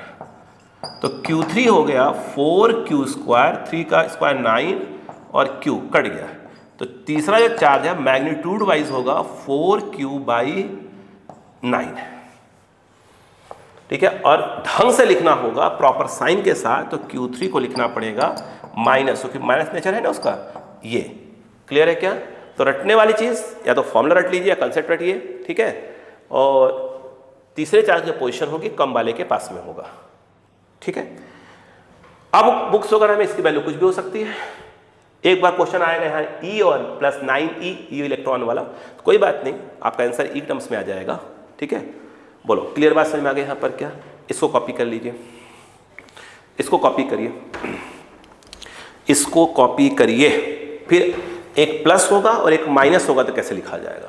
तो Q3 हो गया 4Q स्क्वायर, 3 का स्क्वायर 9 और Q कट गया। तो तीसरा जो चार्ज है मैग्नीट्यूड वाइज होगा 4Q/9, ठीक है। और ढंग से लिखना होगा प्रॉपर साइन के साथ, तो Q3 को लिखना पड़ेगा माइनस, क्योंकि माइनस नेचर है ना उसका। ये क्लियर है क्या? तो रटने वाली चीज या तो फॉर्मूला रट लीजिए या कंसेप्ट रटिए, ठीक है। और तीसरे चार्ज की पोजीशन होगी कम वाले के पास में होगा, ठीक है। अब बुक्स वगैरह में इसकी वैल्यू कुछ भी हो सकती है। एक बार क्वेश्चन आएगा यहाँ E और प्लस 9E, ई इलेक्ट्रॉन वाला, तो कोई बात नहीं, आपका आंसर E टर्म्स में आ जाएगा, ठीक है। बोलो क्लियर बात समझ में आ गई यहाँ पर क्या? इसको कॉपी कर लीजिए, इसको कॉपी करिए, इसको कॉपी करिए, फिर एक प्लस होगा और एक माइनस होगा तो कैसे लिखा जाएगा?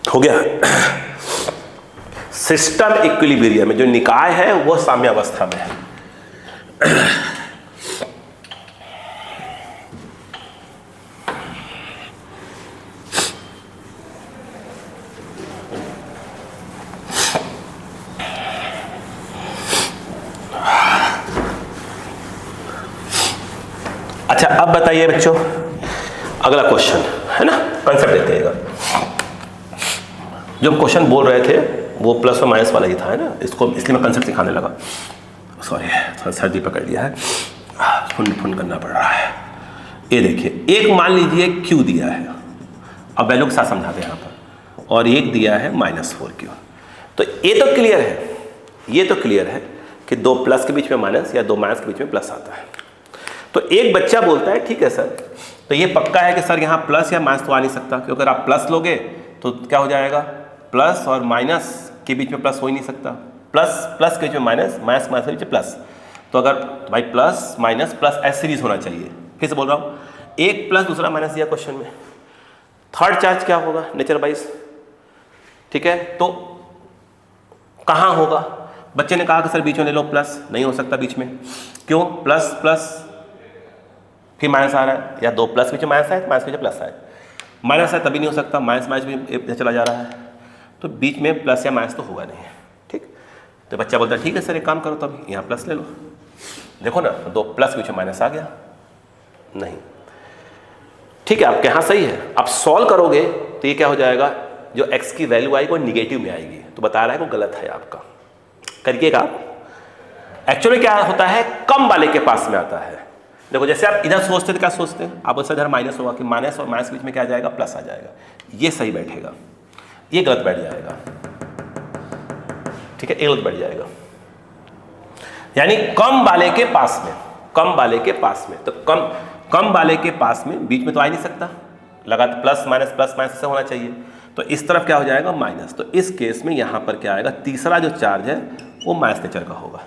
हो गया। सिस्टम इक्विलिब्रियम में जो निकाय है वो साम्यावस्था में है। अच्छा अब बताइए बच्चों, अगला क्वेश्चन है ना, कंसेप्ट देते हैं। जो क्वेश्चन बोल रहे थे वो प्लस और माइनस वाला ही था, है ना, इसको इसलिए मैं कंसेप्ट सिखाने लगा। सॉरी थोड़ा सर्दी पकड़ लिया है, फुन करना पड़ रहा है। ये देखिए, एक मान लीजिए Q दिया है, अब वैल्यू के साथ समझाते हैं यहाँ पर, और एक दिया है -4Q। तो ये तो क्लियर है, ये तो क्लियर है कि दो प्लस के बीच में माइनस या दो माइनस के बीच में प्लस आता है। तो एक बच्चा बोलता है ठीक है सर, तो ये पक्का है कि सर यहाँ प्लस या माइनस तो आ नहीं सकता, क्योंकि अगर आप प्लस लोगे तो क्या हो जाएगा, प्लस और माइनस के बीच में प्लस हो ही नहीं सकता, प्लस के बीच में माइनस, माइनस के बीच में प्लस। तो अगर भाई प्लस माइनस प्लस ऐसे सीरीज होना चाहिए। फिर से बोल रहा हूँ, एक प्लस दूसरा माइनस दिया क्वेश्चन में, थर्ड चार्ज क्या होगा नेचर वाइज, ठीक है। तो कहाँ होगा? बच्चे ने कहा कि सर बीच में ले लो प्लस, नहीं हो सकता बीच में, क्यों? प्लस प्लस फिर माइनस आ रहा है, या दो प्लस के बीच में माइनस आए, माइनस के बीच में प्लस आए, माइनस है तभी नहीं हो सकता, माइनस माइनस भी चला जा रहा है, तो बीच में प्लस या माइनस तो होगा नहीं, ठीक। तो बच्चा बोलता है ठीक है सर एक काम करो, तो अभी यहाँ प्लस ले लो, देखो ना दो प्लस बीच में माइनस आ गया, नहीं, ठीक है आपके यहाँ सही है। आप सॉल्व करोगे तो ये क्या हो जाएगा, जो x की वैल्यू आएगी वो निगेटिव में आएगी, तो बता रहा है वो गलत है आपका, करिएगा आप। एक्चुअली क्या होता है, कम वाले के पास में आता है। देखो जैसे आप इधर सोचते तो क्या सोचते हैं आप, इधर माइनस होगा कि माइनस और माइनस के बीच में क्या आ जाएगा, प्लस आ जाएगा, ये सही बैठेगा, ये गलत बैठ जाएगा, ठीक है, ये गलत बैठ जाएगा। यानी कम वाले के पास में, कम वाले के पास में, तो कम वाले के पास में बीच में तो आ ही नहीं सकता, लगा तो प्लस माइनस से होना चाहिए, तो इस तरफ क्या हो जाएगा माइनस। तो इस केस में यहां पर क्या आएगा, तीसरा जो चार्ज है वो माइनस नेचर का होगा।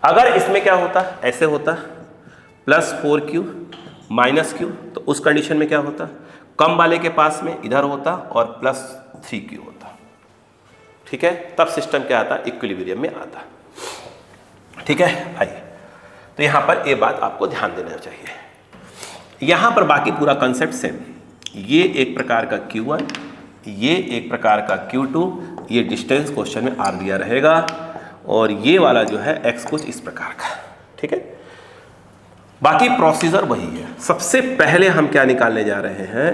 अगर इसमें क्या होता, ऐसे होता +4Q -Q, तो उस कंडीशन में क्या होता, कम वाले के पास में इधर होता और +3Q होता, ठीक है, तब सिस्टम क्या आता, इक्विलिब्रियम में आता, ठीक है। आइए, तो यहां पर ये बात आपको ध्यान देना चाहिए। यहां पर बाकी पूरा कंसेप्ट सेम, ये एक प्रकार का Q1, ये एक प्रकार का Q2, ये डिस्टेंस क्वेश्चन में R दिया रहेगा, और ये वाला जो है X कुछ इस प्रकार का, ठीक है। बाकी प्रोसीजर वही है। सबसे पहले हम क्या निकालने जा रहे हैं,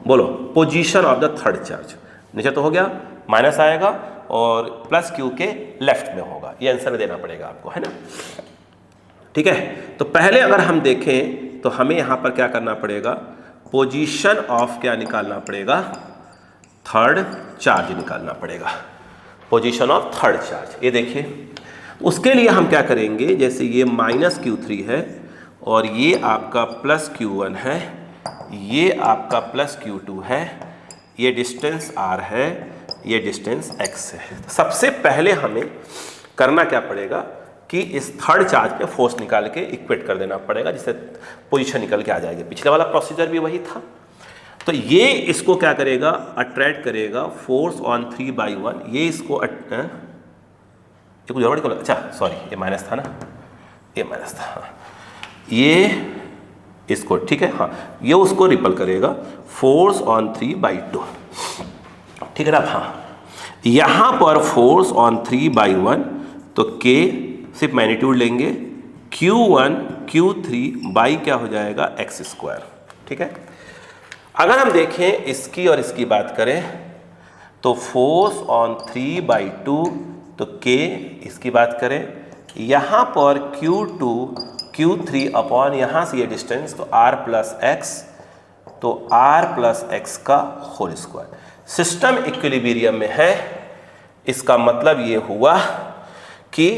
बोलो, position of the third charge. नीचे तो हो गया, माइनस आएगा और प्लस क्यू के लेफ्ट में होगा, ये आंसर देना पड़ेगा आपको, है ना। ठीक है, तो पहले अगर हम देखें तो हमें यहाँ पर क्या करना पड़ेगा, पोजीशन ऑफ क्या निकालना पड़ेगा, थर्ड चार्ज निकालना पड़ेगा, पोजीशन ऑफ थर्ड चार्ज। ये देखिए, उसके लिए हम क्या करेंगे, जैसे ये माइनस Q3 है और ये आपका प्लस Q1 है, ये आपका प्लस Q2 है, ये डिस्टेंस R है, ये डिस्टेंस X है। तो सबसे पहले हमें करना क्या पड़ेगा कि इस थर्ड चार्ज पे फोर्स निकाल के इक्वेट कर देना पड़ेगा, जिससे पोजीशन निकल के आ जाएगी। पिछले वाला प्रोसीजर भी वही था। तो ये इसको क्या करेगा, अट्रैक्ट करेगा फोर्स ऑन 3/1, ये इसको ये कुछ और, अच्छा सॉरी, ये माइनस था ना, ये माइनस था, हाँ। ये इसको, ठीक है, हाँ, ये उसको रिपल करेगा फोर्स ऑन 3/2, ठीक है ना। हाँ, यहाँ पर फोर्स ऑन 3/1, तो K सिर्फ मैग्नीट्यूड लेंगे, Q1 Q3 बाई क्या हो जाएगा, x², ठीक है। अगर हम देखें इसकी और इसकी बात करें तो फोर्स ऑन 3/2, तो K, इसकी बात करें यहाँ पर Q2 Q3 अपॉन यहाँ से ये डिस्टेंस, तो R प्लस एक्स, तो R प्लस एक्स का होल स्क्वायर। सिस्टम इक्विलिब्रियम में है, इसका मतलब ये हुआ कि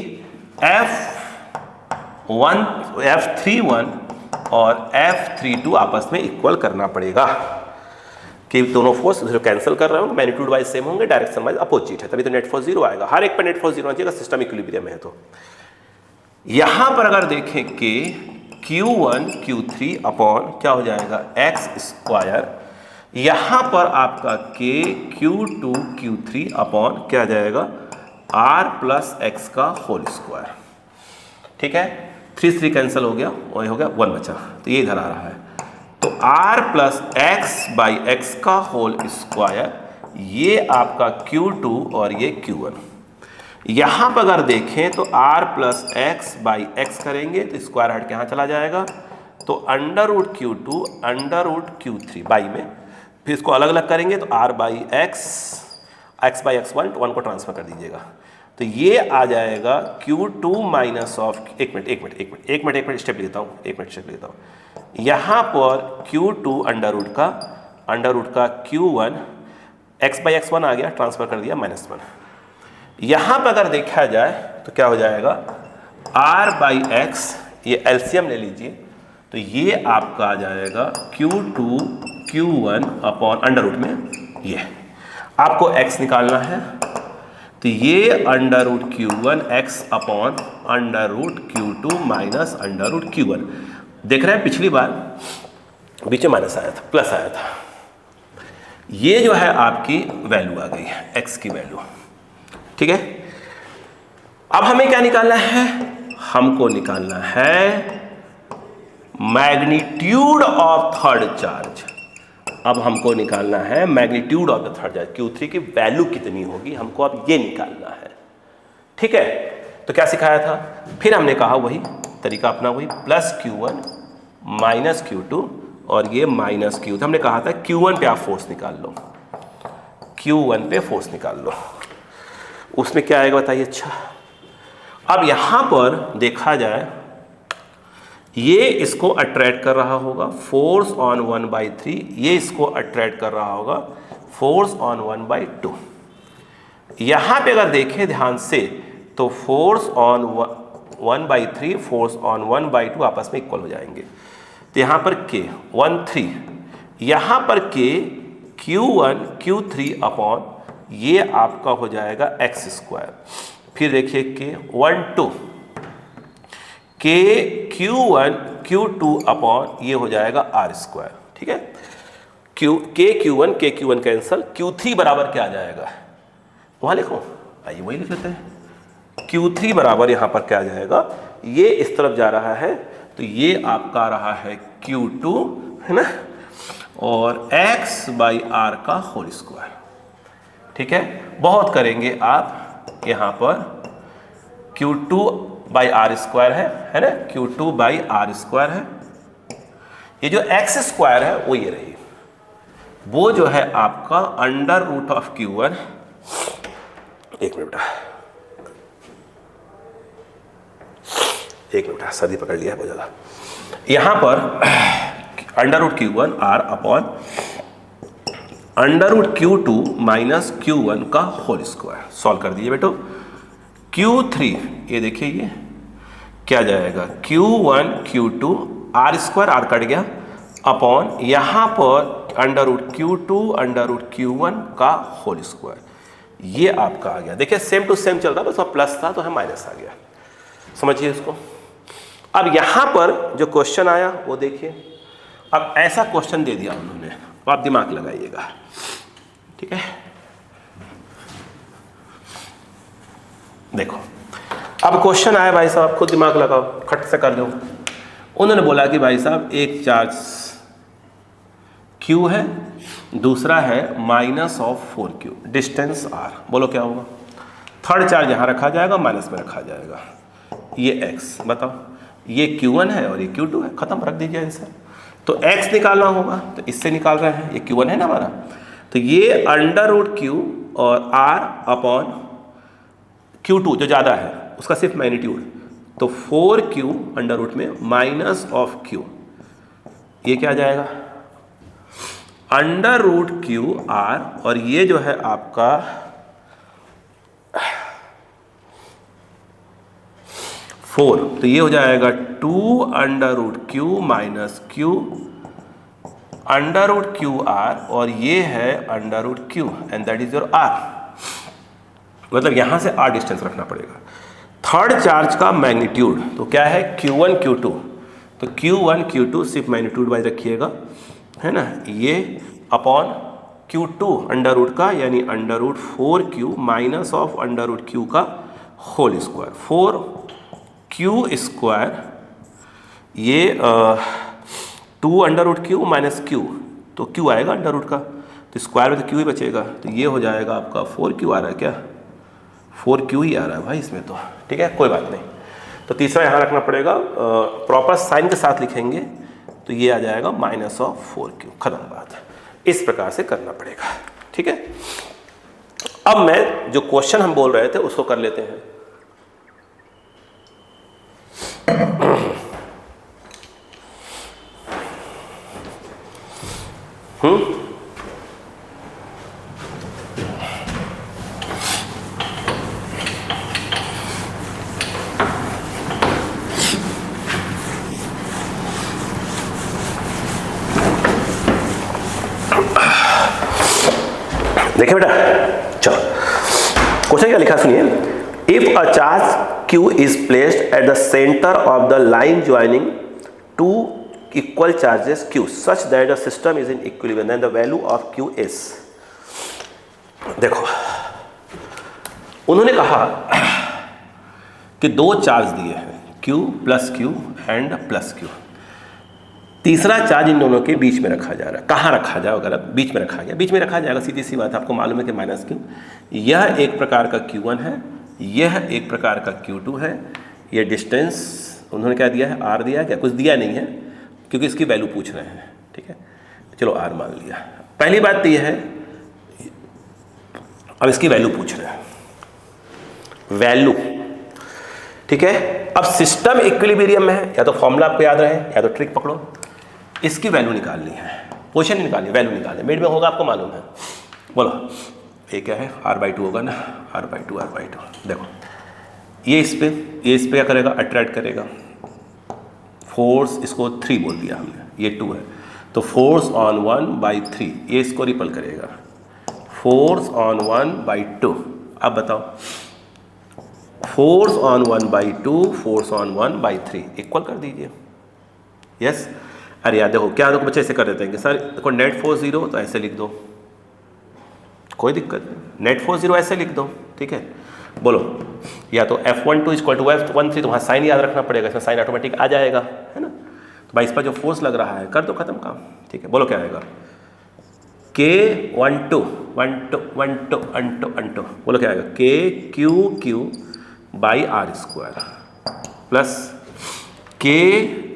F31 और F32 आपस में इक्वल करना पड़ेगा, कि दोनों फोर्स जो कैंसिल कर रहे होंगे, मैग्नीट्यूड वाइज सेम होंगे, डायरेक्शन वाइज अपोजिट है, तभी तो नेट फोर्स 0 आएगा। हर एक पर नेट फोर्स 0 आना चाहिए, सिस्टम इक्विलिब्रियम में है। तो यहां पर अगर देखें कि Q1 Q3 अपॉन क्या हो जाएगा, x², यहां पर आपका K Q2 Q3 अपॉन क्या आ जाएगा, R प्लस एक्स का होल स्क्वायर, ठीक है। 3 3 कैंसिल हो गया, वही हो गया 1 बचा, तो ये इधर आ रहा है, तो R plus x by x का होल स्क्वायर, ये आपका Q2 और ये Q1। यहाँ पर अगर देखें तो R plus x by x करेंगे तो स्क्वायर हट के यहाँ चला जाएगा, तो √Q2 √Q3 बाई में, फिर इसको अलग अलग करेंगे तो R बाई एक्स, एक्स बाई एक्स 1 को ट्रांसफर कर दीजिएगा, तो ये आ जाएगा Q2 माइनस ऑफ, एक मिनट स्टेप लेता हूँ, यहाँ पर Q2 अंडर रूट का Q1, एक्स बाई एक्स 1 आ गया, ट्रांसफर कर दिया -1। यहाँ पर अगर देखा जाए तो क्या हो जाएगा, R बाई एक्स, ये एलसीएम ले लीजिए, तो ये आपका आ जाएगा Q2 Q1 upon under root में, ये आपको x निकालना है, तो ये √Q1 x upon √Q2 minus √Q1। देख रहे हैं पिछली बार बीच में माइनस आया था, प्लस आया था, ये जो है आपकी वैल्यू आ गई है, x की वैल्यू, ठीक है। अब हमें क्या निकालना है, हमको निकालना है मैग्नीट्यूड ऑफ थर्ड चार्ज। अब हमको निकालना है magnitude of the third charge, Q3 की वैल्यू कितनी होगी, हमको अब ये निकालना है, ठीक है। तो क्या सिखाया था, फिर हमने कहा वही तरीका अपना, वही प्लस Q1 माइनस Q2 और ये माइनस Q, हमने कहा था Q1 पे आप फोर्स निकाल लो, Q1 पे फोर्स निकाल लो, उसमें क्या आएगा बताइए। अच्छा, अब यहां पर देखा जाए, ये इसको अट्रैक्ट कर रहा होगा फोर्स ऑन 1/3, ये इसको अट्रैक्ट कर रहा होगा फोर्स ऑन 1/2। यहां पे अगर देखें ध्यान से तो फोर्स ऑन 1/3 फोर्स ऑन 1/2 आपस में इक्वल हो जाएंगे, तो यहां पर K 1/3, यहां पर K Q1 Q3 अपॉन ये आपका हो जाएगा x², फिर देखिए K 1/2 K Q1 Q2 upon ये हो जाएगा R², ठीक है। K Q1 कैंसल, Q3 बराबर क्या आ जाएगा, वहां लिखो, आइए वही लिख लेते हैं। Q3 बराबर यहाँ पर क्या आ जाएगा, ये इस तरफ जा रहा है, तो ये आपका रहा है Q2, है ना, और x बाई R का होल स्क्वायर, ठीक है। बहुत करेंगे आप, यहाँ पर Q2 बाई R² है ना, Q2 बाई R² है, ये जो x² है वो ये रही, वो जो है आपका अंडर रूट ऑफ Q1, एक मिनट सर्दी पकड़ लिया है बहुत ज़्यादा। यहाँ पर under root Q1 R upon under root Q2 minus Q1 का होल स्क्वायर। सॉल्व कर दीजिए बेटो। Q3 ये देखिए ये क्या जाएगा, Q1 Q2 R square, R cut गया, अपॉन यहाँ पर under root Q2 under root Q1 का होल स्क्वायर। ये आपका आ गया। देखिए सेम टू सेम चल रहा है, बस वहाँ प्लस था तो है माइनस आ गया। समझिए इसको। अब यहाँ पर जो क्वेश्चन आया वो देखिए। अब ऐसा क्वेश्चन दे दिया उन्होंने, तो आप दिमाग लगाइएगा, ठीक है। देखो अब क्वेश्चन आया भाई साहब, खुद दिमाग लगाओ, खट से कर दो। उन्होंने बोला कि भाई साहब एक चार्ज Q है, दूसरा है minus of 4Q, distance R। बोलो क्या होगा? थर्ड चार्ज यहाँ रखा जाएगा, माइनस में रखा जाएगा। ये x, बताओ ये Q1 है और ये Q2 है, खत्म, रख दीजिए आंसर। तो x निकालना होगा, तो इससे निकाल रहे हैं, ये Q1 है ना हमारा, तो ये अंडर रूट Q और R अपॉन Q2 जो ज़्यादा है उसका सिर्फ मैग्नीट्यूड, तो 4Q अंडर रूट में माइनस ऑफ Q, ये क्या आ जाएगा अंडर रूट Q R, और ये जो है आपका 4, तो ये हो जाएगा 2 under root Q minus Q under root Q R, और ये है under root Q and that is your R। मतलब यहां से R डिस्टेंस रखना पड़ेगा। थर्ड चार्ज का मैग्नीट्यूड तो क्या है Q1 Q2, तो Q1 Q2 सिर्फ मैग्नीट्यूड वाइज रखिएगा, है ना, ये अपॉन Q2 अंडर रूट का, यानी under root 4Q minus of under root Q का होल स्क्वायर, 4Q स्क्वायर, ये 2 under root Q minus Q, तो Q आएगा अंडर रूट का, तो स्क्वायर में तो Q ही बचेगा, तो ये हो जाएगा आपका 4Q आ रहा है, क्या 4Q ही आ रहा है भाई इसमें तो, ठीक है, कोई बात नहीं। तो तीसरा यहाँ रखना पड़ेगा, प्रॉपर साइन के साथ लिखेंगे, तो ये आ जाएगा माइनस ऑफ 4Q, खत्म बात। इस प्रकार से करना पड़ेगा, ठीक है। अब मैं जो क्वेश्चन हम बोल रहे थे उसको कर लेते हैं। देखिए बेटा, चलो क्वेश्चन क्या लिखा सुनिए। If a charge Q is placed at the centre of the line joining two equal charges Q such that the system is in equilibrium, then the value of Q is. देखो उन्होंने कहा कि दो charge दिए हैं Q plus Q and plus Q, तीसरा charge इन दोनों के बीच में रखा जा रहा है। कहाँ रखा जाए? अगर बीच में रखा गया, बीच में रखा जाएगा, सीधी सी बात है, आपको मालूम है कि माइनस Q, यह एक प्रकार का Q1 है, यह एक प्रकार का Q2 है। ये डिस्टेंस उन्होंने क्या दिया है, R दिया है, क्या कुछ दिया नहीं है, क्योंकि इसकी वैल्यू पूछ रहे हैं, ठीक है, चलो R मान लिया। पहली बात तो यह है, अब इसकी वैल्यू पूछ रहे हैं, वैल्यू, ठीक है। अब सिस्टम इक्विलिब्रियम में है, या तो फॉर्मूला आपको याद रहे या तो ट्रिक पकड़ो, इसकी वैल्यू निकालनी है, पोजीशन नहीं निकालनी, वैल्यू निकालनी, मिड में होगा आपको मालूम है। बोलो ये क्या है, R/2 होगा ना, R/2। देखो ये इस पे क्या करेगा, अट्रैक्ट करेगा, फोर्स इसको 3 बोल दिया हमने, ये 2 है, तो फोर्स ऑन 1/3, ये इसको रिपल करेगा, फोर्स ऑन 1/2। अब बताओ force on 1/2 force on 1/3 equal कर दीजिए, यस। अरे यार देखो क्या, देखो बच्चे ऐसे कर देते हैं कि सर देखो नेट फोर्स 0, तो ऐसे लिख दो, कोई दिक्कत नहीं, नेट फोर्स 0 ऐसे लिख दो, ठीक है। बोलो या तो F12 = F13, तो वहाँ साइन याद रखना पड़ेगा, इसमें साइन ऑटोमेटिक आ जाएगा, है ना। तो भाई इस पर जो फोर्स लग रहा है कर दो, खत्म काम, ठीक है। बोलो क्या आएगा, K12 बोलो क्या आएगा, KQQ/R² प्लस KQQ।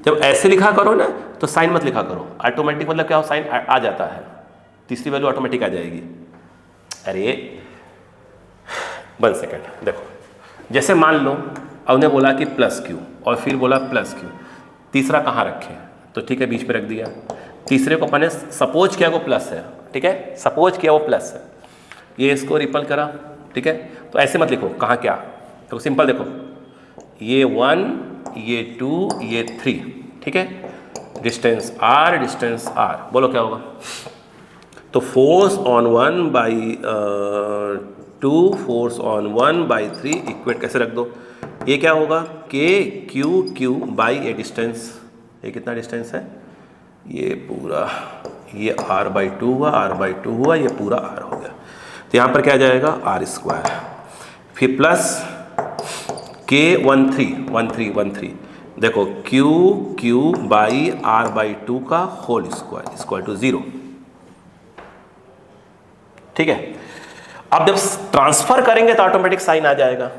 जब ऐसे लिखा करो ना तो साइन मत लिखा करो, ऑटोमेटिक मतलब क्या हो, साइन आ जाता है, तीसरी वैल्यू ऑटोमेटिक आ जाएगी। अरे 1 सेकेंड, देखो जैसे मान लो हमने बोला कि प्लस क्यू और फिर बोला प्लस क्यू, तीसरा कहाँ रखें, तो ठीक है बीच में रख दिया। तीसरे को अपने सपोज किया वो प्लस है, ठीक है, सपोज किया वो प्लस है, ये इसको रिपल करा, ठीक है। तो ऐसे मत लिखो कहाँ क्या, तो सिंपल देखो, ये 1, ये 2, ये 3, ठीक है, डिस्टेंस r, डिस्टेंस r, बोलो क्या होगा। तो force on 1 by 2, force on 1 by 3 equate कैसे रख दो, ये क्या होगा, k q by A distance, ये कितना डिस्टेंस है, ये पूरा, ये r/2 हुआ, r/2 हुआ, ये पूरा r हो गया। तो यहाँ पर क्या जाएगा r², फिर प्लस k 13 देखो q बाई r/2 का होल स्क्वायर इक्वल टू 0, ठीक है। अब जब ट्रांसफर करेंगे तो ऑटोमेटिक साइन आ जाएगा,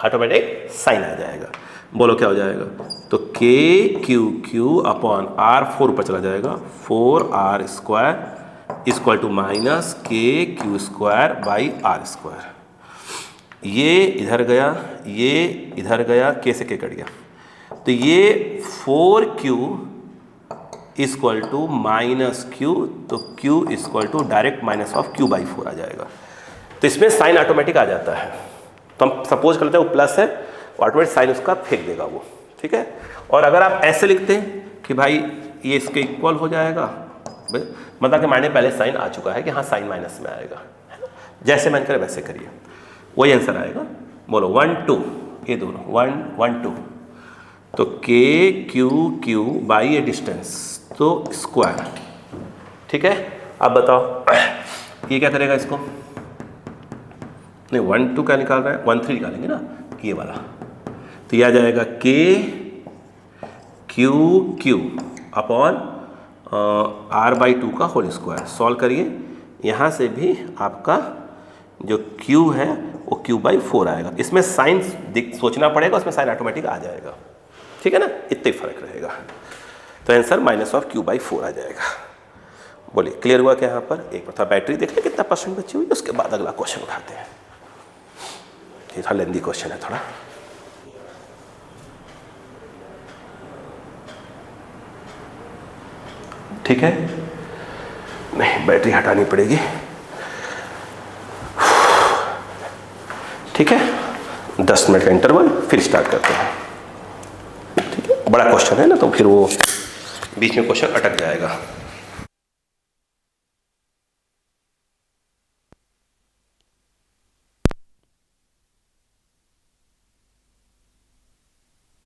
ऑटोमेटिक साइन आ जाएगा। बोलो क्या हो जाएगा, तो k अपॉन r, 4 ऊपर चला जाएगा, 4r² equal to minus k² by r²। ये इधर गया, ये इधर गया, k से k कट गया, तो ये 4q equal to minus q, तो q equal to direct minus of q/4 आ जाएगा। तो इसमें साइन ऑटोमेटिक आ जाता है। तो हम सपोज करते हैं वो प्लस है, ऑटोमेटिक साइन उसका फेंक देगा वो, ठीक है। और अगर आप ऐसे लिखते हैं कि भाई ये इसके इक्वल हो जाएगा, मतलब कि मायने पहले साइन आ चुका है कि हाँ साइन माइनस में आएगा, जैसे मैंने करे वैसे करिए, वही आंसर आएगा। बोलो 1 2, ये दोनों 1 1 2, तो k बाई ए डिस्टेंस, तो स्क्वायर, ठीक है। अब बताओ ये क्या करेगा इसको, नहीं 1 2 क्या निकाल रहा है, 1 3 निकालेंगे ना, ये वाला, तो यह आ जाएगा k अपॉन r/2 का होल स्क्वायर। सॉल्व करिए, यहाँ से भी आपका जो q है वो q/4 आएगा। इसमें साइन सोचना पड़ेगा, उसमें साइन ऑटोमेटिक आ जाएगा, ठीक है ना, इतना ही फर्क रहेगा। तो आंसर माइनस ऑफ q/4 आ जाएगा। बोलिए क्लियर हुआ क्या यहाँ पर। एक बार बैटरी देख ले कितना परसेंट बची हुई, उसके बाद अगला क्वेश्चन उठाते हैं। ये थोड़ा लेंदी क्वेश्चन है थोड़ा। ठीक है, नहीं बैटरी हटानी पड़ेगी, ठीक है। 10 मिनट का इंटरवल, फिर स्टार्ट करते हैं, ठीक है। बड़ा क्वेश्चन है ना, तो फिर वो बीच में क्वेश्चन अटक जाएगा।